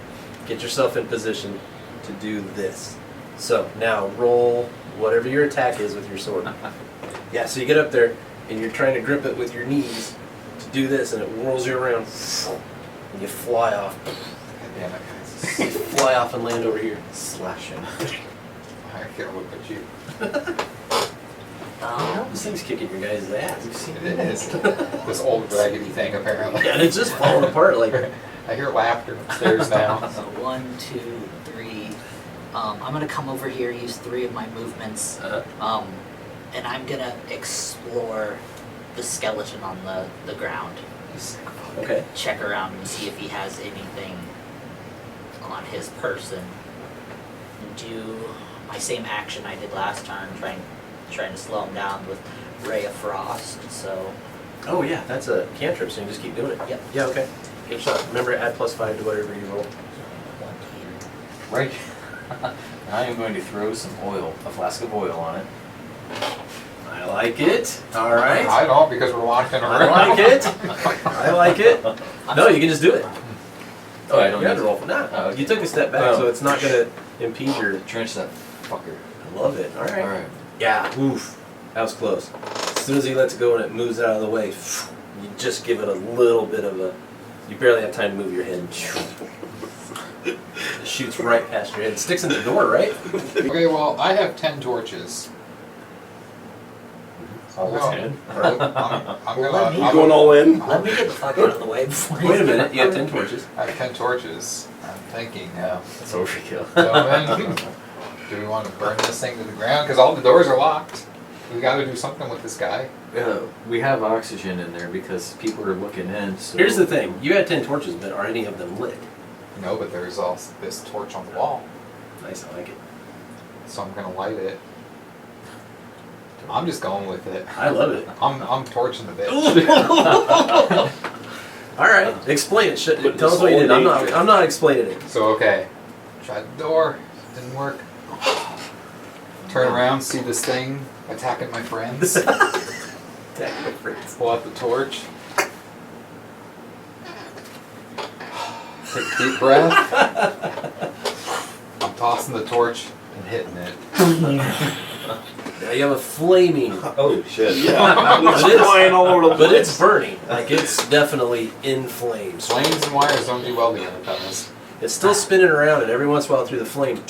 I: get yourself in position to do this. So now roll whatever your attack is with your sword. Yeah. So you get up there and you're trying to grip it with your knees to do this, and it whirls you around, and you fly off.
H: Damn it, guys.
I: You fly off and land over here.
J: Slashing.
H: I can't look at you.
I: This thing's kicking your guys' ass. You've seen
H: It is. This old raggedy thing, apparently.
I: Yeah, and it's just falling apart. Like
H: I hear laughter upstairs now.
K: So 1, 2, 3. I'm gonna come over here, use 3 of my movements, and I'm gonna explore the skeleton on the ground.
I: Okay.
K: Check around and see if he has anything on his person. Do my same action I did last turn, trying to slow him down with Ray of Frost. So.
I: Oh yeah, that's a cantrip, so you just keep doing it.
K: Yep.
I: Yeah. Okay. Give it a shot. Remember, add +5 to whatever you roll.
J: Right. I am going to throw some oil, a flask of oil on it.
I: I like it. All right.
H: I don't, because we're locked in a room.
I: I like it. I like it. No, you can just do it.
J: Oh, I don't
I: you have
J: need
I: to roll for that.
J: Oh, okay.
I: You took a step back, so it's not going to impede your.
J: Trench that fucker.
I: I love it. All right.
J: All right.
I: Yeah. Oof. That was close. As soon as he lets it go and it moves out of the way, you just give it a little bit of a. You barely have time to move your head. It shoots right past your head. It sticks in the door, right?
H: Okay, well, I have 10 torches.
I: Oh,
H: No. I'm gonna.
C: You going all in?
K: Let me get the fuck out of the way before you.
I: Wait a minute. You have 10 torches.
H: I have 10 torches. I'm thinking,
J: That's overkill.
H: gentlemen, do we want to burn this thing to the ground? Because all the doors are locked. We got to do something with this guy.
J: We have oxygen in there because people are looking in. So
I: Here's the thing. You had 10 torches, but are any of them lit?
H: No, but there's also this torch on the wall.
I: Nice. I like it.
H: So I'm gonna light it. I'm just going with it.
I: I love it.
H: I'm torching the bitch.
I: All right. Explain it.
C: Put
I: Tell us
C: this
I: what you
C: whole
I: did. I'm
C: danger.
I: not explaining it.
H: So okay, tried the door, didn't work. Turn around, see this thing attacking my friends. Pull out the torch. Take a deep breath. I'm tossing the torch and hitting it.
I: Now you have a flaming.
J: Oh shit.
C: Yeah.
I: But
C: It's
I: it's-
C: flying all over the place.
I: But it's burning. Like it's definitely in flames.
H: Flames and wires don't do well together, fellas.
I: It's still spinning around, and every once in a while through the flame,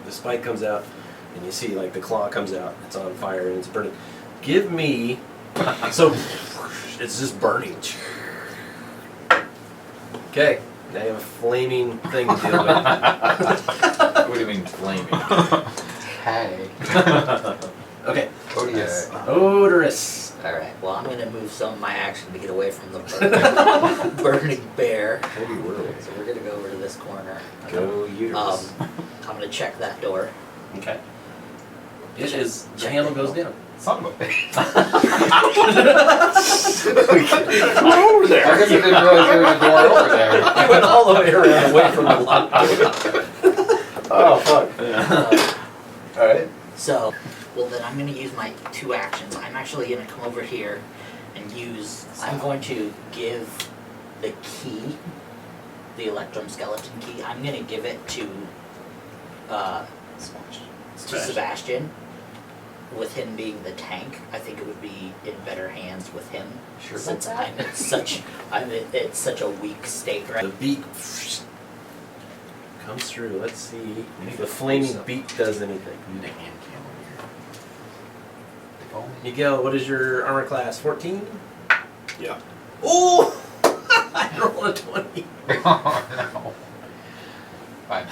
I: the spike comes out, and you see like the claw comes out. It's on fire and it's burning. Give me. So it's just burning. Okay. Now you have a flaming thing to deal with.
J: What do you mean flaming?
H: Hey.
I: Okay.
H: Odious.
I: Odorous.
K: Alright, well, I'm gonna move some of my action to get away from the burning bear.
J: Heavy world.
K: So we're gonna go over to this corner.
J: Go uterus.
K: I'm gonna check that door.
I: Okay. It is. The handle goes down.
H: Son of a bitch.
C: over there.
H: I guess I didn't realize there was a door over there.
I: You went all the way around away from the lock. Oh fuck. Alright.
K: So, well then I'm gonna use my 2 actions. I'm actually gonna come over here and I'm going to give the key, the Electrum Skeleton key, I'm gonna give it to Sebastian. With him being the tank, I think it would be in better hands with him.
J: Sure.
K: Since I'm in such a weak state right
I: The beak comes through. Let's see if the flaming beak does anything.
J: I need a hand cam over here.
I: Miguel, what is your armor class? 14?
C: Yeah.
I: Oh! I rolled a 20.
H: Oh no. Fine.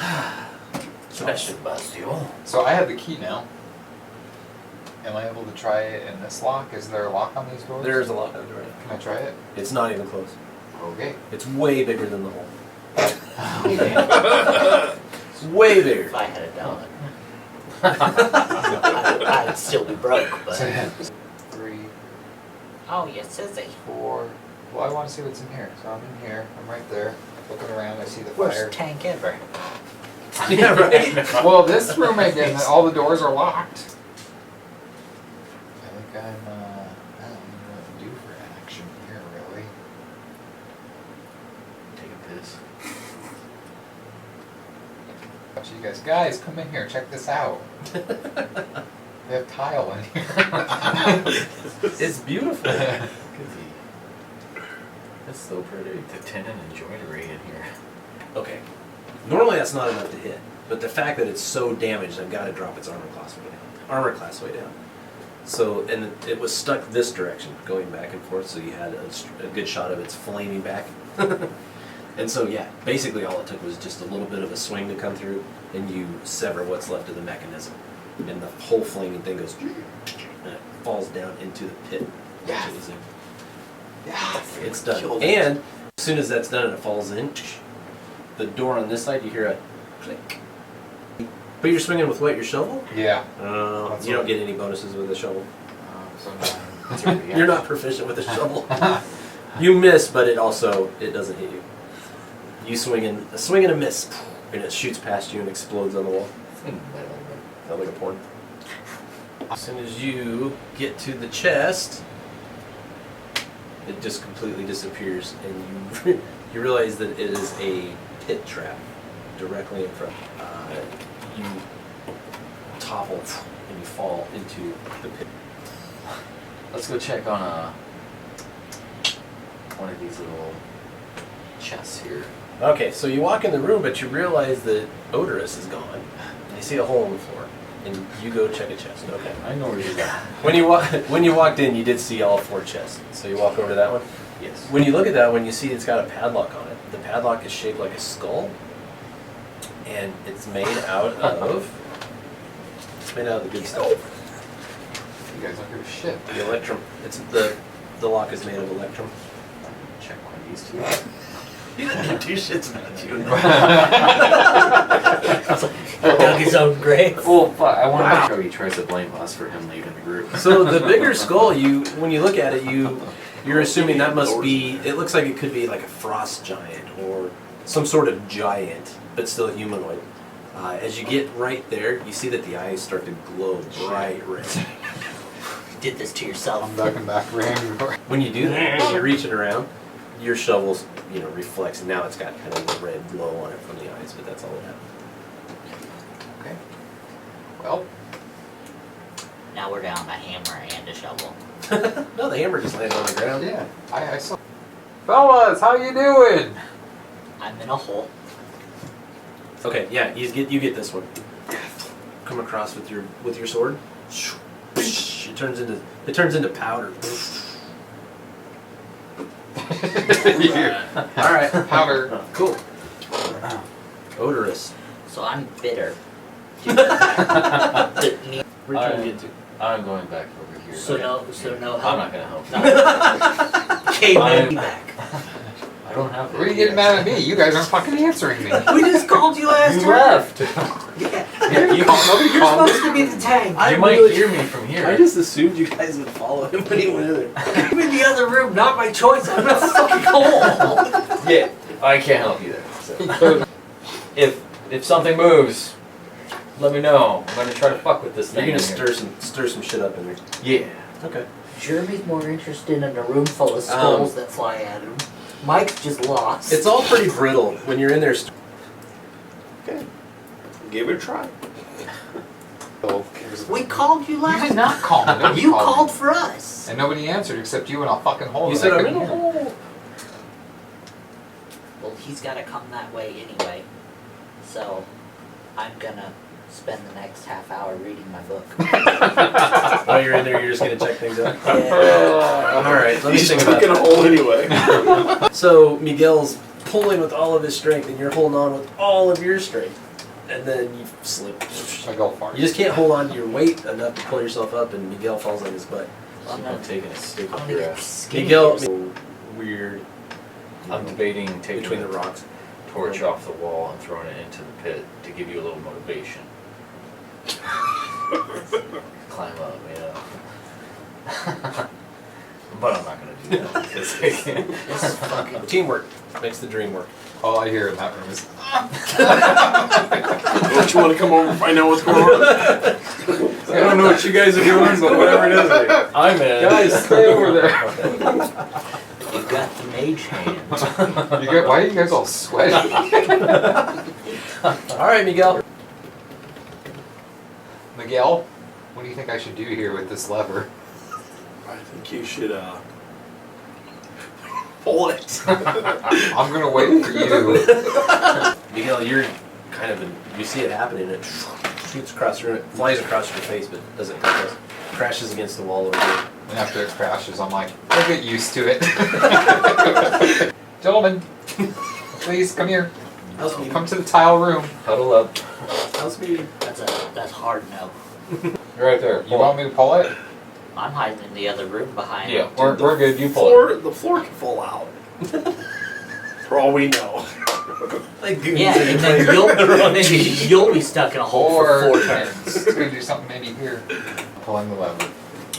I: Sebastian Bastio.
H: So I have the key now. Am I able to try it in this lock? Is there a lock on these doors?
I: There's a lock on the door.
H: Can I try it?
I: It's not even close.
H: Okay.
I: It's way bigger than the hole.
H: Okay.
I: It's way bigger.
K: If I had a dollar, I'd still be broke. But
H: 3,
K: oh, yes, it's a
H: 4. Well, I want to see what's in here. So I'm in here. I'm right there. Looking around, I see the
K: worst
H: fire.
K: tank ever.
I: Yeah, right?
H: Well, this room again, all the doors are locked. I think I don't know what to do for action here, really.
J: Take a piss.
H: Watch you guys, come in here, check this out. They have tile in here.
I: It's beautiful.
J: That's so pretty. The tenant and joinery in here.
I: Okay. Normally that's not enough to hit, but the fact that it's so damaged, I've got to drop its armor class way down. So, and it was stuck this direction, going back and forth, so you had a good shot of its flaming back. And so, yeah, basically all it took was just a little bit of a swing to come through, and you sever what's left of the mechanism. And the whole flaming thing goes, and it falls down into the pit.
H: Yeah.
I: It was in.
H: Yeah.
I: It's done. And as soon as that's done and it falls in, the door on this side, you hear a click. But you're swinging with what, your shovel?
H: Yeah.
I: You don't get any bonuses with a shovel.
H: So
I: You're not proficient with a shovel. You miss, but it doesn't hit you. You swing and a miss, and it shoots past you and explodes on the wall. Sounds like a porn. As soon as you get to the chest, it just completely disappears, and you realize that it is a pit trap directly in front. You topple and you fall into the pit.
J: Let's go check on one of these little chests here.
I: Okay, so you walk in the room, but you realize that Odorous is gone. And you see a hole in the floor, and you go check a chest. Okay,
J: I know where you're at.
I: When you walked in, you did see all 4 chests. So you walk over to that one.
J: Yes.
I: When you look at that one, you see it's got a padlock on it. The padlock is shaped like a skull, and it's made out of the good stuff.
H: you guys don't give a shit.
I: The electrum. It's the lock is made of electrum.
J: Check one of these 2.
I: He doesn't give 2 shits about you.
K: Dug his own grave.
J: Well, fuck, I want to make sure he tries to blame us for him leaving the group.
I: So the bigger skull, when you look at it, you're assuming that must be. It looks like it could be like a frost giant or some sort of giant, but still humanoid. As you get right there, you see that the eyes start to glow bright red.
K: You did this to yourself.
H: I'm ducking back behind you.
I: When you do that, you're reaching around. Your shovel, reflects, and now it's got kind of a red glow on it from the eyes, but that's all it had.
H: Okay. Well,
K: Now we're down a hammer and a shovel.
I: No, the hammer just landed on the ground.
H: yeah, I saw. Fellas, how you doing?
K: I'm in a hole.
I: Okay, yeah, you get this one. Come across with your sword. It turns into powder. All right,
H: Powder.
I: cool. Odorous.
K: So I'm bitter.
I: Where are you trying to get to?
J: I'm going back over here.
K: So no help.
J: I'm not gonna help.
K: Caveman back.
J: I don't have.
H: What are you getting mad at me? You guys aren't fucking answering me.
K: We just called you last
J: You
K: time.
J: left.
K: Yeah.
H: You're
K: supposed to be the tank.
J: You might hear me from here.
I: I just assumed you guys would follow him when he went in there.
K: I'm in the other room, not my choice. I'm in a fucking hole.
J: Yeah, I can't help you there. So. If something moves, let me know. I'm gonna try to fuck with this thing.
I: You're gonna
J: in here.
I: stir some shit up in there.
J: Yeah.
I: Okay.
K: Jeremy's more interested in a room full of skulls that fly at him. Mike's just lost.
I: It's all pretty brittle when you're in there.
C: Okay. Give it a try.
K: We called you
H: You
K: last
H: did not call me. Nobody
K: You
H: called
K: called
H: me.
K: for us.
H: And nobody answered except you in a fucking hole.
I: You
H: that
I: said
H: I
I: I'm
H: couldn't
I: in a
H: hear.
I: hole.
K: Well, he's got to come that way anyway. So, I'm gonna spend the next half hour reading my book.
I: While you're in there, you're just gonna check things out.
K: Yeah.
I: All right, let me
C: He's
I: think
C: stuck
I: about
C: in a hole anyway.
I: So Miguel's pulling with all of his strength, and you're holding on with all of your strength. and then you slip.
H: Miguel farts.
I: You just can't hold on to your weight enough to pull yourself up, and Miguel falls on his butt.
J: I'm taking a stick
K: I'm
J: up
K: gonna
J: your
K: get
J: ass.
K: skinny.
I: Miguel, weird.
J: I'm debating taking
I: between the
J: a
I: rocks.
J: torch off the wall and throwing it into the pit to give you a little motivation. Climb up, But I'm not gonna do that because
K: This is fucking.
I: Teamwork makes the dream work.
H: All I hear in that room is.
C: Don't you want to come over and find out what's going on?
J: I don't know what you guys are doing, but whatever it is, I'm in.
H: Guys, stay over there.
K: You've got the mage hand.
H: Why are you guys all sweaty?
I: All right, Miguel.
H: Miguel, what do you think I should do here with this lever?
C: I think you should pull it.
H: I'm gonna wait for you.
I: Miguel, you're kind of you see it happening. It shoots across your, flies across your face, but doesn't touch us. Crashes against the wall over there.
H: And after it crashes, I'm like, I'll get used to it. Gentlemen, please come here. Come to the tile room.
J: Huddle up.
I: House meeting.
K: That's hard no.
H: You're right there. You want me to pull it?
K: I'm hiding in the other room behind.
J: Yeah,
H: We're good. You pull it.
C: The floor can fall out. For all we know.
K: Yeah, and then you'll be stuck in a hole for 4 turns.
H: It's gonna do something maybe here. Pulling the lever.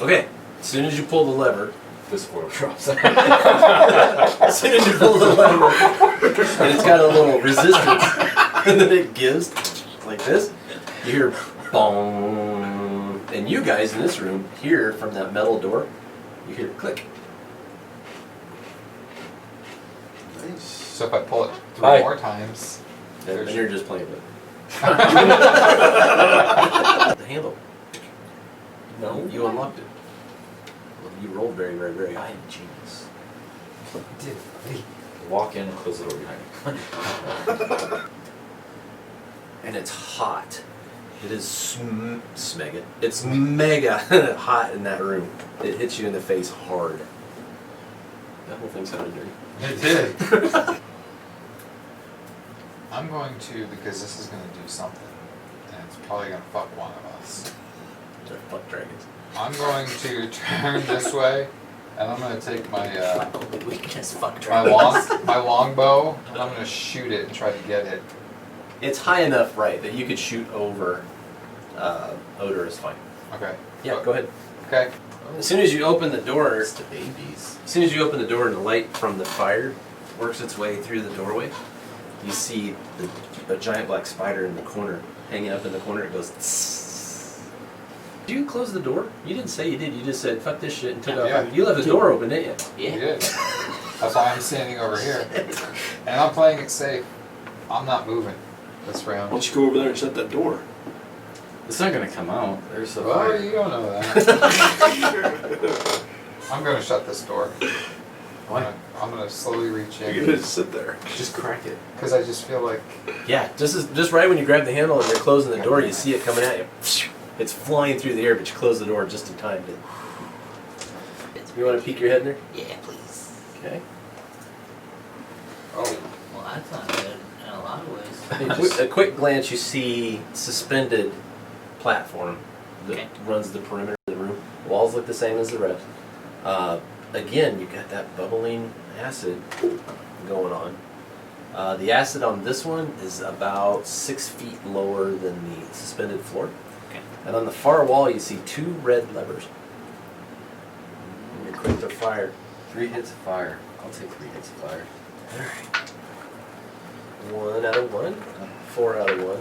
I: Okay, as soon as you pull the lever,
J: This floor drops.
I: as soon as you pull the lever, and it's got a little resistance, and then it gives like this. You hear boom, and you guys in this room hear from that metal door. You hear click.
C: Nice.
H: So if I pull it 3
J: Hi.
H: more times,
I: And you're just playing with it. The handle.
J: No.
I: You unlocked it. Well, you rolled very, very, very high.
J: Genius.
H: dude,
J: Walk in and close the door behind you.
I: And it's hot. It is smega. It's mega hot in that room. It hits you in the face hard. That whole thing sounded dirty.
H: it did. I'm going to, because this is going to do something, and it's probably going to fuck one of us.
I: They're fuck dragons.
H: I'm going to turn this way, and I'm going to take my
K: Weakness, fuck
H: my
K: dragons.
H: longbow, and I'm going to shoot it and try to get it.
I: It's high enough, right, that you could shoot over Odor is fine.
H: Okay.
I: Yeah, go ahead.
H: Okay.
I: As soon as you open the door,
J: It's the babies.
I: as soon as you open the door and the light from the fire works its way through the doorway, you see a giant black spider in the corner, hanging up in the corner. It goes. Tss. Did you close the door? You didn't say you did. You just said fuck this shit and took off.
H: Yeah.
I: You left the door open, didn't you?
H: You
K: Yeah.
H: did. That's why I'm standing over here. And I'm playing it safe. I'm not moving this
C: Why
H: round.
C: don't you go over there and shut that door?
J: It's not gonna come out. There's a
H: Well,
J: fire.
H: you don't know that. I'm going to shut this door.
J: Why?
H: I'm gonna slowly reach
C: You're
H: in.
C: gonna just sit there.
J: Just crack it.
H: Because I just feel like
I: Yeah, just right when you grab the handle and you're closing the door, you see it coming at you. It's flying through the air, but you close the door just in time. You want to peek your head in there?
K: Yeah, please.
I: Okay.
H: oh,
K: Well, that's not good in a lot of ways.
I: A quick glance, you see suspended platform that
K: Okay.
I: runs the perimeter of the room. Walls look the same as the rest. Again, you got that bubbling acid going on. The acid on this one is about 6 feet lower than the suspended floor.
K: Okay.
I: And on the far wall, you see 2 red levers. And you're quick to fire.
J: 3 hits of fire. I'll take 3 hits of fire.
I: 1 out of 1, 4 out of 1,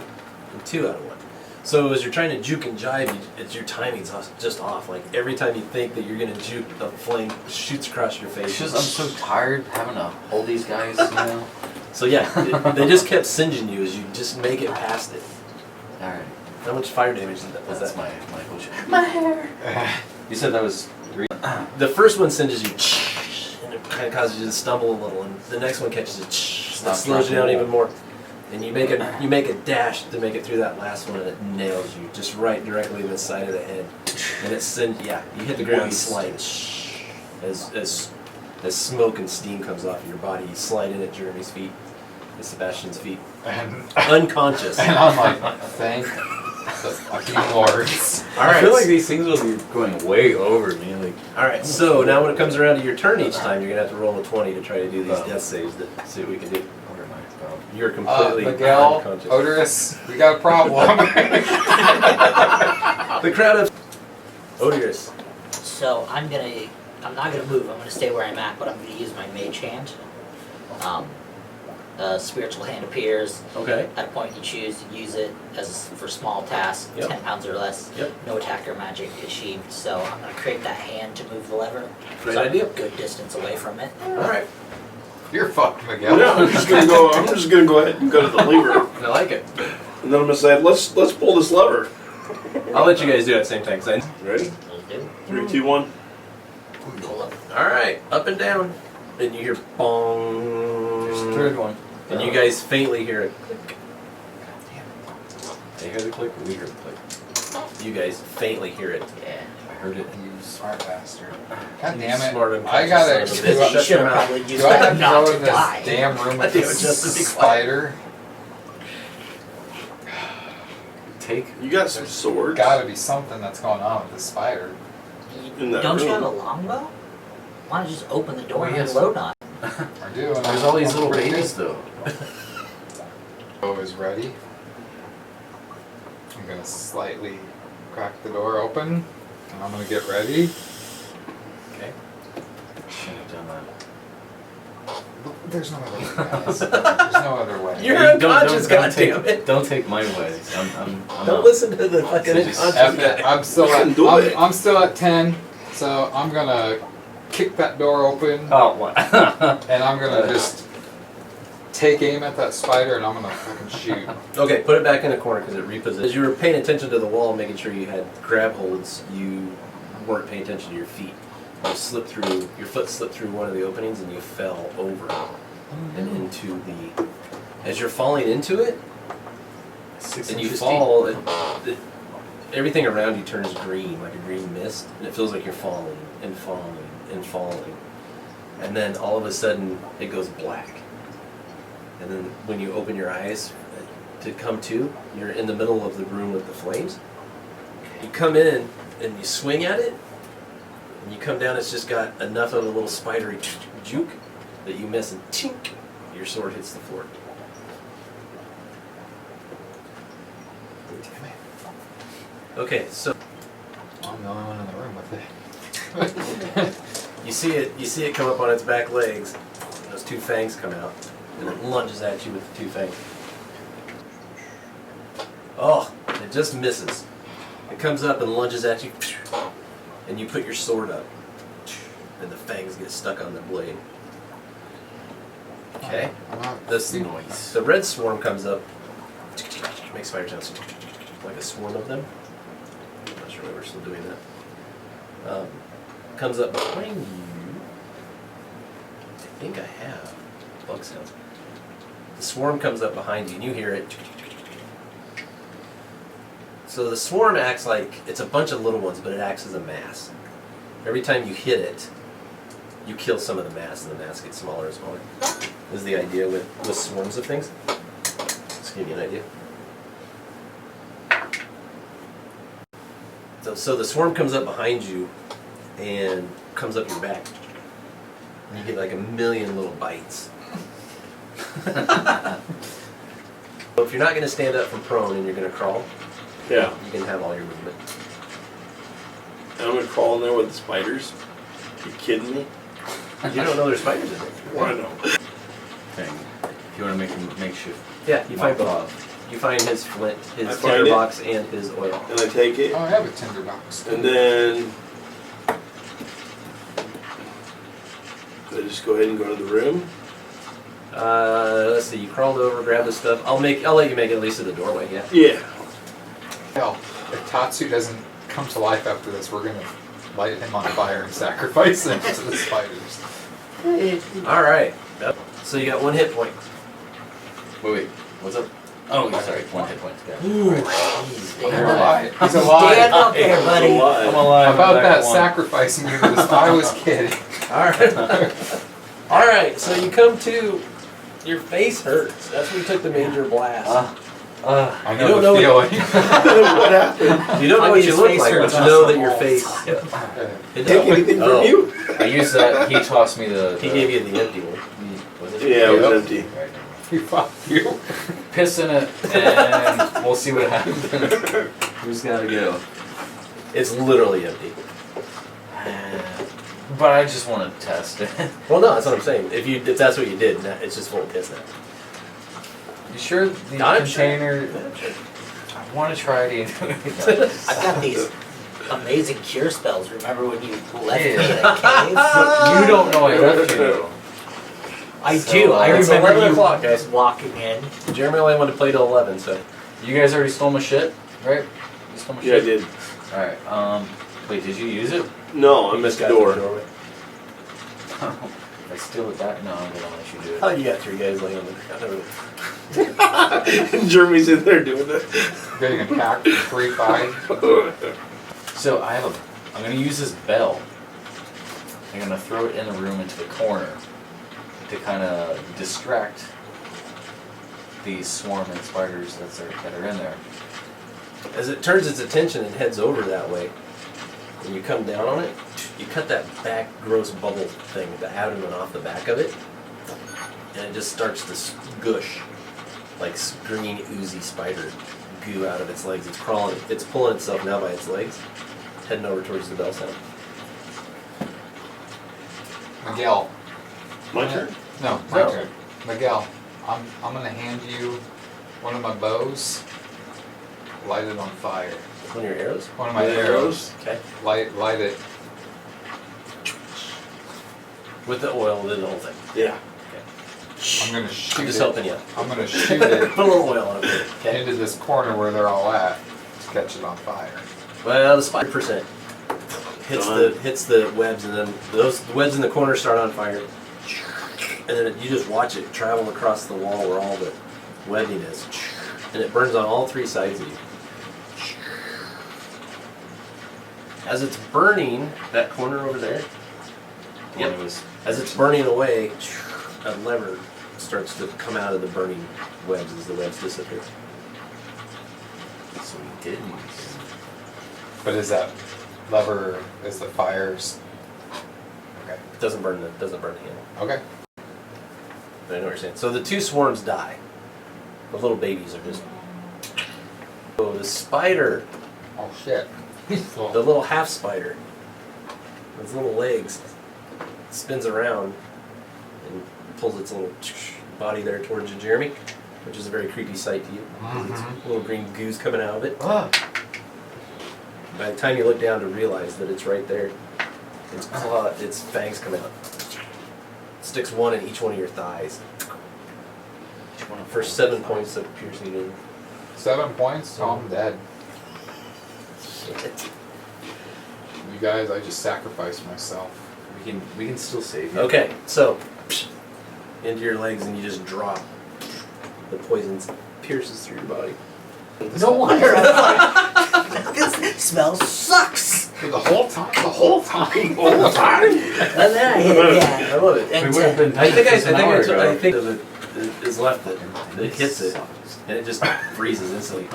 I: and 2 out of 1. So as you're trying to juke and jive, your timing's just off. Like every time you think that you're gonna juke, the flame shoots across your face.
J: It's just I'm so tired having to hold these guys, you know.
I: So yeah, they just kept singeing you as you just make it past it.
J: All right.
I: How much fire damage was
J: That's
I: that?
J: my bullshit. My hair. You said that was 3.
I: The first one singes you, and it kind of causes you to stumble a little, and the next one catches you, and slows you down even more. And you make a dash to make it through that last one, and it nails you just right directly in the side of the head. And it you hit the ground and slide. As smoke and steam comes off of your body, you slide in at Jeremy's feet, to Sebastian's feet,
H: And
I: unconscious.
H: And I'm like, thank the fucking lords.
I: All right.
J: I feel like these things will be going way over me. Like,
I: All right. So now when it comes around to your turn each time, you're gonna have to roll a 20 to try to do these death saves to see what we can do.
J: where am I?
I: You're completely
H: Miguel,
I: unconscious.
H: Odorous, we got a problem.
I: The crowd of Odorous.
K: So I'm not gonna move. I'm gonna stay where I'm at, but I'm gonna use my mage hand. Spiritual hand appears.
I: Okay.
K: At a point you choose to use it as for small tasks,
I: Yep.
K: 10 pounds or less.
I: Yep.
K: No attack or magic achieved. So I'm gonna create that hand to move the lever.
I: Great
K: so I'm
I: idea.
K: a good distance away from it.
I: All right.
H: You're fucked, Miguel.
C: Yeah, I'm just gonna go ahead and go to the lever,
I: I like it.
C: and then I'm gonna say, let's pull this lever.
I: I'll let you guys do it at the same time. 'Cause
C: Ready?
K: Will do.
C: 3, 2, 1.
K: Pull up.
I: All right, up and down, and you hear bong.
J: There's a third one.
I: And you guys faintly hear it click.
J: They hear the click, or we hear the click.
I: You guys faintly hear it.
K: Yeah.
J: I heard it.
H: You smart bastard. God
I: You
H: damn it.
I: smart
H: I
I: unconscious
H: gotta.
I: son of a
H: Do
I: bitch.
H: I,
K: You
I: Shut
K: should
I: your
K: have
I: mouth.
K: probably used
H: do I have
K: that
H: to
K: not
H: go
K: to
H: in this
K: die.
H: damn room with
I: Damn it,
H: this
I: just to be quiet.
H: spider?
J: Take.
C: You got some swords.
H: Gotta be something that's going on with this spider.
C: In that
K: Don't you
C: room.
K: have a longbow? Why don't you just open the door
J: Oh,
K: and
J: yes.
K: load on it?
H: I do. And
J: There's
H: I'm-
J: all these
H: I'm
J: little
H: pretty
J: babies
H: good.
J: though.
H: Bow is ready. I'm gonna slightly crack the door open, and I'm gonna get ready.
I: Okay.
J: Shouldn't have done that.
H: There's no other way, guys. There's no other way.
I: You're
J: Don't-
I: unconscious,
J: don't take,
I: goddammit.
J: Don't take my ways. I'm
I: Don't
J: out.
I: listen to the fucking
J: So just
I: unconscious
H: F it.
I: guy.
H: I'm still
C: You
H: at.
C: can do it.
H: I'm still at 10, so I'm gonna kick that door open,
J: Oh, what?
H: and I'm gonna just take aim at that spider, and I'm gonna fucking shoot.
I: Okay, put it back in the corner because it repositions. As you were paying attention to the wall, making sure you had grab holds, you weren't paying attention to your feet. You slipped through, your foot slipped through one of the openings and you fell over and into the. As you're falling into it,
J: 6
I: and you
J: inches
I: fall, everything around you turns green, like a green mist, and it feels like you're falling and falling and falling. And then all of a sudden, it goes black. And then when you open your eyes to come to, you're in the middle of the room with the flames. You come in and you swing at it, and you come down, it's just got enough of a little spidery juke that you miss, and tink, your sword hits the floor.
H: Damn it.
I: Okay, so
H: I'm the only one in the room with it.
I: you see it come up on its back legs, and those two fangs come out, and it lunges at you with the two fangs. Oh, it just misses. It comes up and lunges at you, and you put your sword up, and the fangs get stuck on the blade. Okay. The red swarm comes up, makes fire sounds, like a swarm of them. I'm not sure why we're still doing that. Comes up behind you. I think I have bug sounds. The swarm comes up behind you, and you hear it. So the swarm acts like it's a bunch of little ones, but it acts as a mass. Every time you hit it, you kill some of the mass, and the mass gets smaller and smaller. This is the idea with swarms of things. Just give you an idea. So the swarm comes up behind you and comes up your back. And you get like a million little bites. So if you're not going to stand up from prone and you're going to crawl,
C: Yeah.
I: you can have all your movement.
C: And I'm gonna crawl in there with the spiders. You kidding me?
I: You don't know there's spiders in there.
C: Well, I know.
J: Thing. If you want to make a makeshift.
I: Yeah, you find
J: Mop
I: both. You find his flint, his
C: I find
I: tinderbox, and his oil.
C: And I take it,
H: Oh, I have a tinderbox.
C: and then I just go ahead and go to the room.
I: Let's see. You crawled over, grabbed the stuff. I'll let you make it at least to the doorway. Yeah.
C: Yeah.
H: Hell, if Tatsu doesn't come to life after this, we're gonna light him on fire and sacrifice him to the spiders.
I: All right. Yep. So you got 1 hit point.
J: Wait. What's up? Oh, sorry. 1 hit point. Yeah.
H: He's alive. He's alive.
K: Stand up there, buddy.
J: I'm alive.
H: About
J: I'm back
H: that
J: to 1.
H: sacrificing you to this, I was kidding.
I: All right. All right. So you come to, Your face hurts. That's when you took the major blast.
H: I know
I: You don't
H: the
I: know
H: feeling.
C: What happened?
I: You don't know what you look like, but you know that your face. It
C: Take anything from you?
J: I used that. He tossed me the.
I: He gave you the empty one.
J: Was it?
C: Yeah, it was empty.
H: Fuck you.
J: Piss in it, and we'll see what happens. Who's gotta go?
I: It's literally empty.
J: But I just want to test it.
I: Well, no, that's what I'm saying. If that's what you did, it's just full of piss now.
J: You sure the
I: I'm
J: container?
I: Sure.
J: I want to try it.
K: I've got these amazing cure spells. Remember when you left me in
J: Yeah.
K: a cave?
J: You don't know I left you.
K: I
J: So,
K: do. I
I: it's
K: remember
I: 11
K: you
I: o'clock, guys.
K: walking in.
I: Jeremy only wanted to play till 11, so.
J: You guys already stole my shit, right? You stole my
C: Yeah, I
J: shit.
C: did.
J: All right. Wait, did you use it?
C: No, I missed the door.
I: Doorway.
J: If I steal it back, no, I'm gonna let you do it.
I: Oh, you got 3 guys laying on the ground.
C: Jeremy's in there doing it.
H: Getting attacked for 3-5.
J: So I'm gonna use this bell. I'm gonna throw it in the room into the corner to kind of distract these swarming spiders that are in there.
I: As it turns its attention and heads over that way, when you come down on it, you cut that back gross bubble thing, the abdomen off the back of it, and it just starts to gush like green oozy spider goo out of its legs. It's crawling, it's pulling itself now by its legs, heading over towards the bell sound.
H: Miguel.
C: My turn?
H: No, my turn. Miguel, I'm gonna hand you one of my bows. Light it on fire.
I: One of your arrows?
H: One of my arrows.
I: Okay.
H: Light it.
I: With the oil in the whole thing.
C: Yeah.
H: I'm gonna shoot
I: I'm just
H: it.
I: helping you.
H: I'm gonna shoot it
I: Put a little oil on it. Okay.
H: into this corner where they're all at to catch it on fire.
I: Well, the spider percent hits the webs, and then the webs in the corner start on fire, and then you just watch it travel across the wall where all the webbing is, and it burns on all 3 sides of you. As it's burning that corner over there,
J: Yep.
I: as it's burning away, a lever starts to come out of the burning webs as the webs disappear.
J: So we did use.
H: But is that lever, is the fires? Okay.
I: Doesn't burn the handle.
H: Okay.
I: But I know what you're saying. So the 2 swarms die. The little babies are just. Oh, the spider.
H: Oh shit.
I: The little half spider. Its little legs. Spins around and pulls its little body there towards you, Jeremy, which is a very creepy sight to you. It's little green goos coming out of it. By the time you look down to realize that it's right there, its fangs come out. Sticks one in each one of your thighs. For 7 points of piercing damage.
H: 7 points? Oh, I'm dead. You guys, I just sacrificed myself.
J: We can still save you.
I: Okay, so into your legs and you just drop. The poison pierces through your body.
K: No wonder I'm like, this smell sucks.
H: For the whole time?
C: The whole time? The whole time?
K: And then I hit, yeah.
I: I love it.
K: And
J: We would have been.
I: I think
J: an hour ago.
I: I think it is left that it hits it and it just freezes instantly.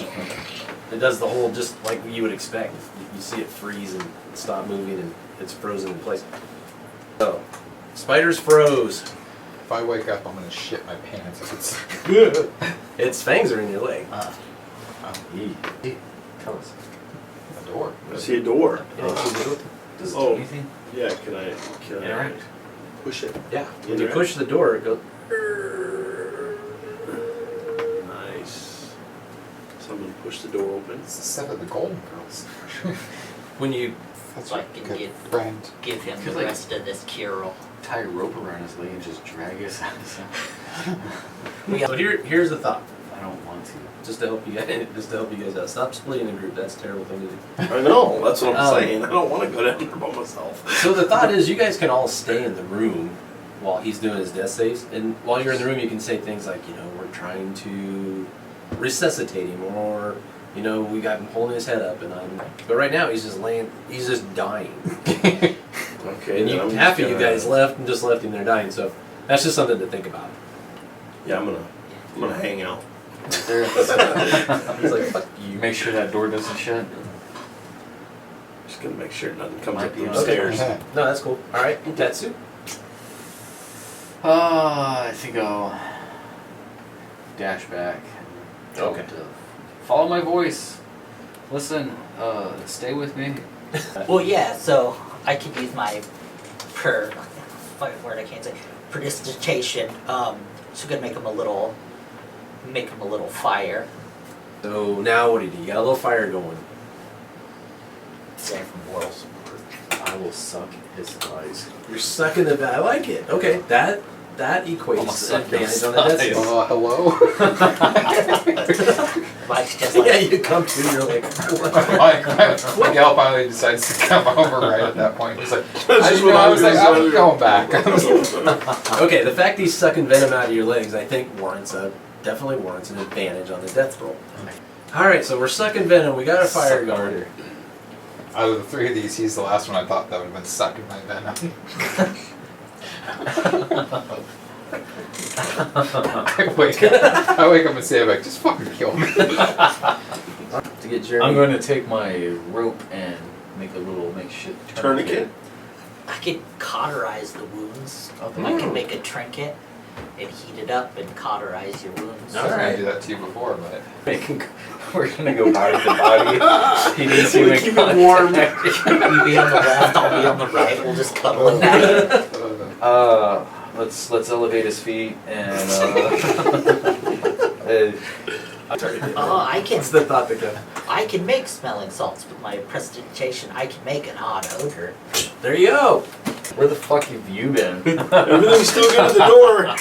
I: It does the whole just like you would expect. You see it freeze and stop moving and it's frozen in place. So, spiders froze.
H: If I wake up, I'm gonna shit my pants.
I: Its fangs are in your leg.
J: Tell us.
H: The door.
C: I see a door.
I: Yeah, see the door?
J: Does it
C: Oh.
J: do anything?
C: Yeah, can I
J: Interact.
C: push it?
I: Yeah. When you push the door, it goes.
C: Nice. Someone push the door open.
H: It's the set of the Golden Girls.
I: When you
H: That's
K: So I
H: right.
K: can
H: Good
K: give
H: friend.
K: him the
J: Feels like-
K: rest of this cure.
J: Tie a rope around his leg and just drag us out of the
I: So here's the thought.
J: I don't want to.
I: Just to help you guys out. Stop splitting the group. That's a terrible thing to do.
C: I know, that's what I'm
I: Oh.
C: saying. I don't want to go down there by myself.
I: So the thought is, you guys can all stay in the room while he's doing his death saves, and while you're in the room, you can say things like, we're trying to resuscitate him, or we got him holding his head up, but right now he's just dying.
C: Okay.
I: And
C: then I'm
I: half
C: just
I: of you
C: gonna-
I: guys left and just left him there dying. So that's just something to think about.
C: Yeah, I'm gonna hang out.
J: He's like, fuck you. Make sure that door doesn't shut.
C: Just gonna make sure nothing comes
J: Might
C: up
J: be
C: the
J: okay.
C: stairs.
I: No, that's cool. All right, Tetsu.
J: I think I'll dash back.
I: Okay.
J: Follow my voice. Listen, stay with me.
K: Well, yeah. So I could use my fucking word I can't say. Prestidigitation. So could make them a little fire.
I: So now what do you do? You got a little fire going.
K: Say from moral support.
J: I will suck his thighs.
I: You're sucking the. I like it. Okay, that equates to advantage on the death save.
H: Hello?
K: Mike's just like,
I: Yeah, you come to, you're like, what?
H: Miguel finally decides to come over right at that point. He's like,
C: That's what
H: I was like,
C: gonna
H: I'm
C: say.
H: going back.
I: Okay, the fact he's sucking venom out of your legs, I think definitely warrants an advantage on the death roll. Alright, so we're sucking venom, we got a fire going.
H: Out of the three of these, he's the last one I thought that would have been sucking my venom. I wake up and say, like, just fucking kill me.
I: To get Jeremy.
J: I'm going to take my rope and make a little makeshift
C: Tourniquet?
K: I could cauterize the wounds.
J: Okay.
K: I can make a trinket and heat it up and cauterize your wounds.
H: I was going to do that to you before, but...
J: We're going to go body to body. He needs to make
C: keep it warm.
K: You be on the left, I'll be on the right. We'll just cuddle in that.
J: Let's elevate his feet and
K: I can.
I: What's the thought that goes?
K: I can make smelling salts with my prestidigitation. I can make an odd odor.
I: There you go.
J: where the fuck have you been?
C: Everything's still good at the door.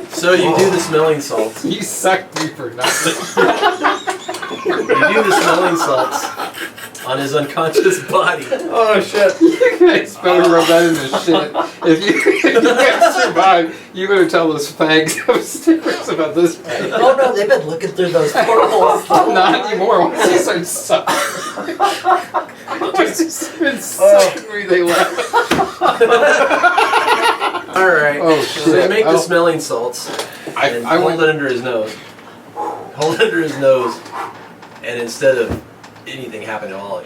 I: So you do the smelling salts.
H: You sucked me for nothing.
I: You do the smelling salts on his unconscious body.
C: Oh shit.
H: You guys better rub that in the shit. If you guys survive, you better tell those fags upstairs about this place.
K: Oh no, they've been looking through those portholes.
H: Not anymore. Once you start sucking. Once you started sucking me, they left.
I: Alright.
H: Oh
I: So you
H: shit.
I: make the smelling salts and
H: I
I: hold
H: went-
I: it under his nose. Hold it under his nose, and instead of anything happening at all,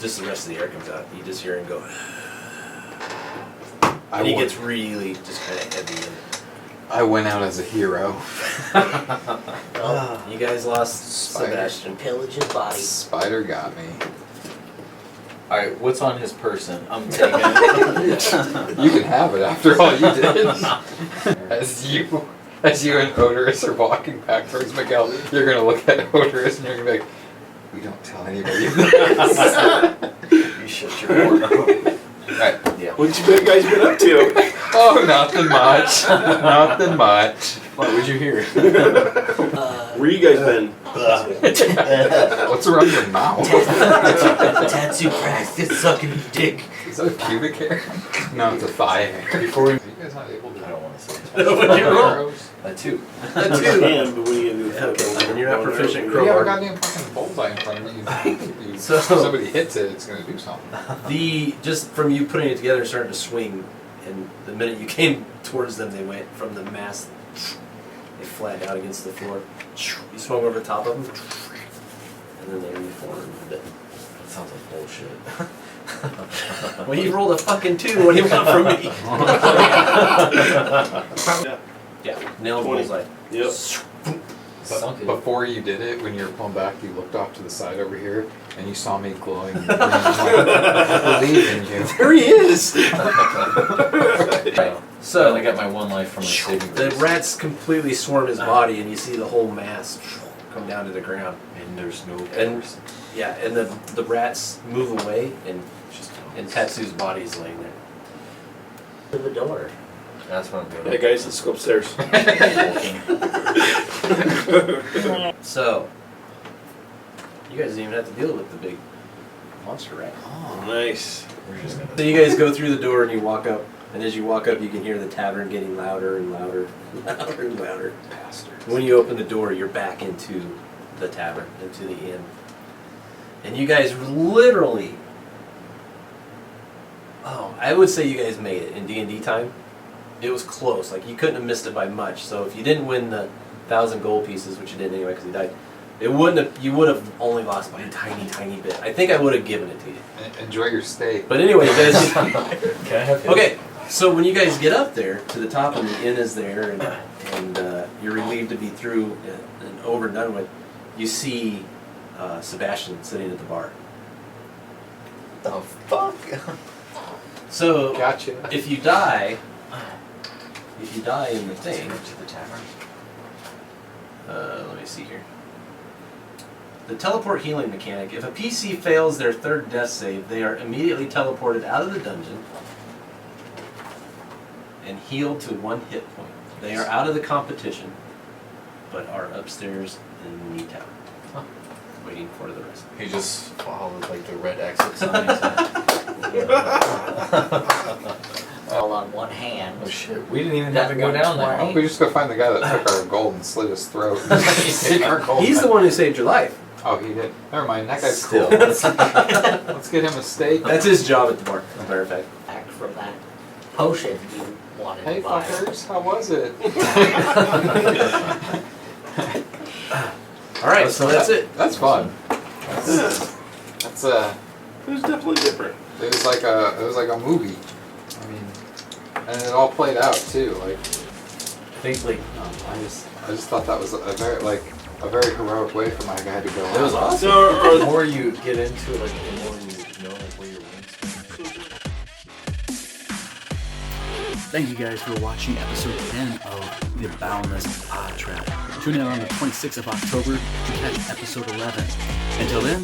I: just the rest of the air comes out. You just hear him go. And he gets really just kind of heavy.
H: I went out as a hero.
I: You guys lost
H: Spider.
I: Sebastian.
K: Pillage his body.
H: Spider got me.
J: Alright, what's on his person? I'm taking it.
H: You can have it after all you did. As you and Odorous are walking back towards Miguel, you're gonna look at Odorous and you're gonna be like, we don't tell anybody this.
J: You shut your door.
H: Right.
J: Yeah.
C: What you guys been up to?
H: Oh, nothing much. Nothing much.
J: What would you hear?
C: Where you guys been?
H: What's around your mouth?
K: Tattoo practice sucking dick.
H: Is that pubic hair? No, it's a thigh hair.
J: Before we...
H: Are you guys not able to...
J: I don't want to say
I: What you roll?
H: arrows?
J: that too.
I: That
C: You
I: too.
C: can, but when you do
I: Yeah, okay. And you're not proficient in
H: You have a
I: crowbar.
H: goddamn fucking bullseye in front of you. If
I: So-
H: somebody hits it, it's gonna do something.
I: Just from you putting it together, starting to swing, and the minute you came towards them, they went from the mast. They flagged out against the floor. You swung over the top of them, and then they reformed a bit.
J: That sounds like bullshit.
I: Well, you rolled a fucking 2. What do you want from me? Yeah, nailed
C: 20.
I: bullseye.
C: Yep.
J: Sunk it.
H: Before you did it, when you were pulling back, you looked off to the side over here, and you saw me glowing. And green. I believe in you.
C: There he is.
J: So I got my one life from my saving
I: The
J: grace.
I: rats completely swarm his body, and you see the whole mass come down to the ground.
J: And there's no
I: And
J: person.
I: yeah, and the rats move away, and Tetsu's body is laying there.
K: To the door.
J: That's what I'm doing.
C: Hey guys, let's go upstairs.
I: So you guys didn't even have to deal with the big monster rat.
C: Nice.
J: We're just gonna...
I: So you guys go through the door and you walk up, and as you walk up, you can hear the tavern getting louder and louder, louder and louder.
J: Bastards.
I: When you open the door, you're back into the tavern, into the inn, and you guys literally. Oh, I would say you guys made it in D&D time. it was close. Like you couldn't have missed it by much. So if you didn't win the 1,000 gold pieces, which you didn't anyway because he died, it wouldn't have. You would have only lost by a tiny bit. I think I would have given it to you.
H: Enjoy your steak.
I: But anyway, you guys.
J: Can I have his?
I: Okay, so when you guys get up there to the top and the inn is there, and you're relieved to be through and over and done with, you see Sebastian sitting at the bar.
J: The fuck?
I: So
H: Gotcha.
I: if you die in the thing,
J: To the tavern.
I: let me see here. The teleport healing mechanic. If a PC fails their 3rd death save, they are immediately teleported out of the dungeon and healed to 1 hit point. They are out of the competition, but are upstairs in the tower, waiting for the rest.
J: He just followed like the red exit sign.
K: All on one hand.
J: Oh shit, we didn't even have to go down there.
H: Why don't we just go find the guy that took our gold and slit his throat? Take our gold
I: He's
H: back.
I: the one who saved your life.
H: Oh, he did. Never mind. That guy's
I: Still.
H: cool. Let's get him a steak.
I: That's his job at the bar, as a matter of fact.
K: Back from that potion you wanted
H: Hey
K: to buy.
H: fuckers, how was it?
I: Alright, so that's it.
H: That's fun. That's
C: It was definitely different.
H: it was like a movie. I mean, and it all played out too. Like
J: I think like
H: I just thought that was a very heroic way for my guy to go out.
J: it was awesome.
C: No,
J: The more you get into it, like the more you know like where your wings are.
A: Thank you guys for watching episode 10 of the Boundless PodTrap. Tune in on the 26th of October to catch episode 11. Until then,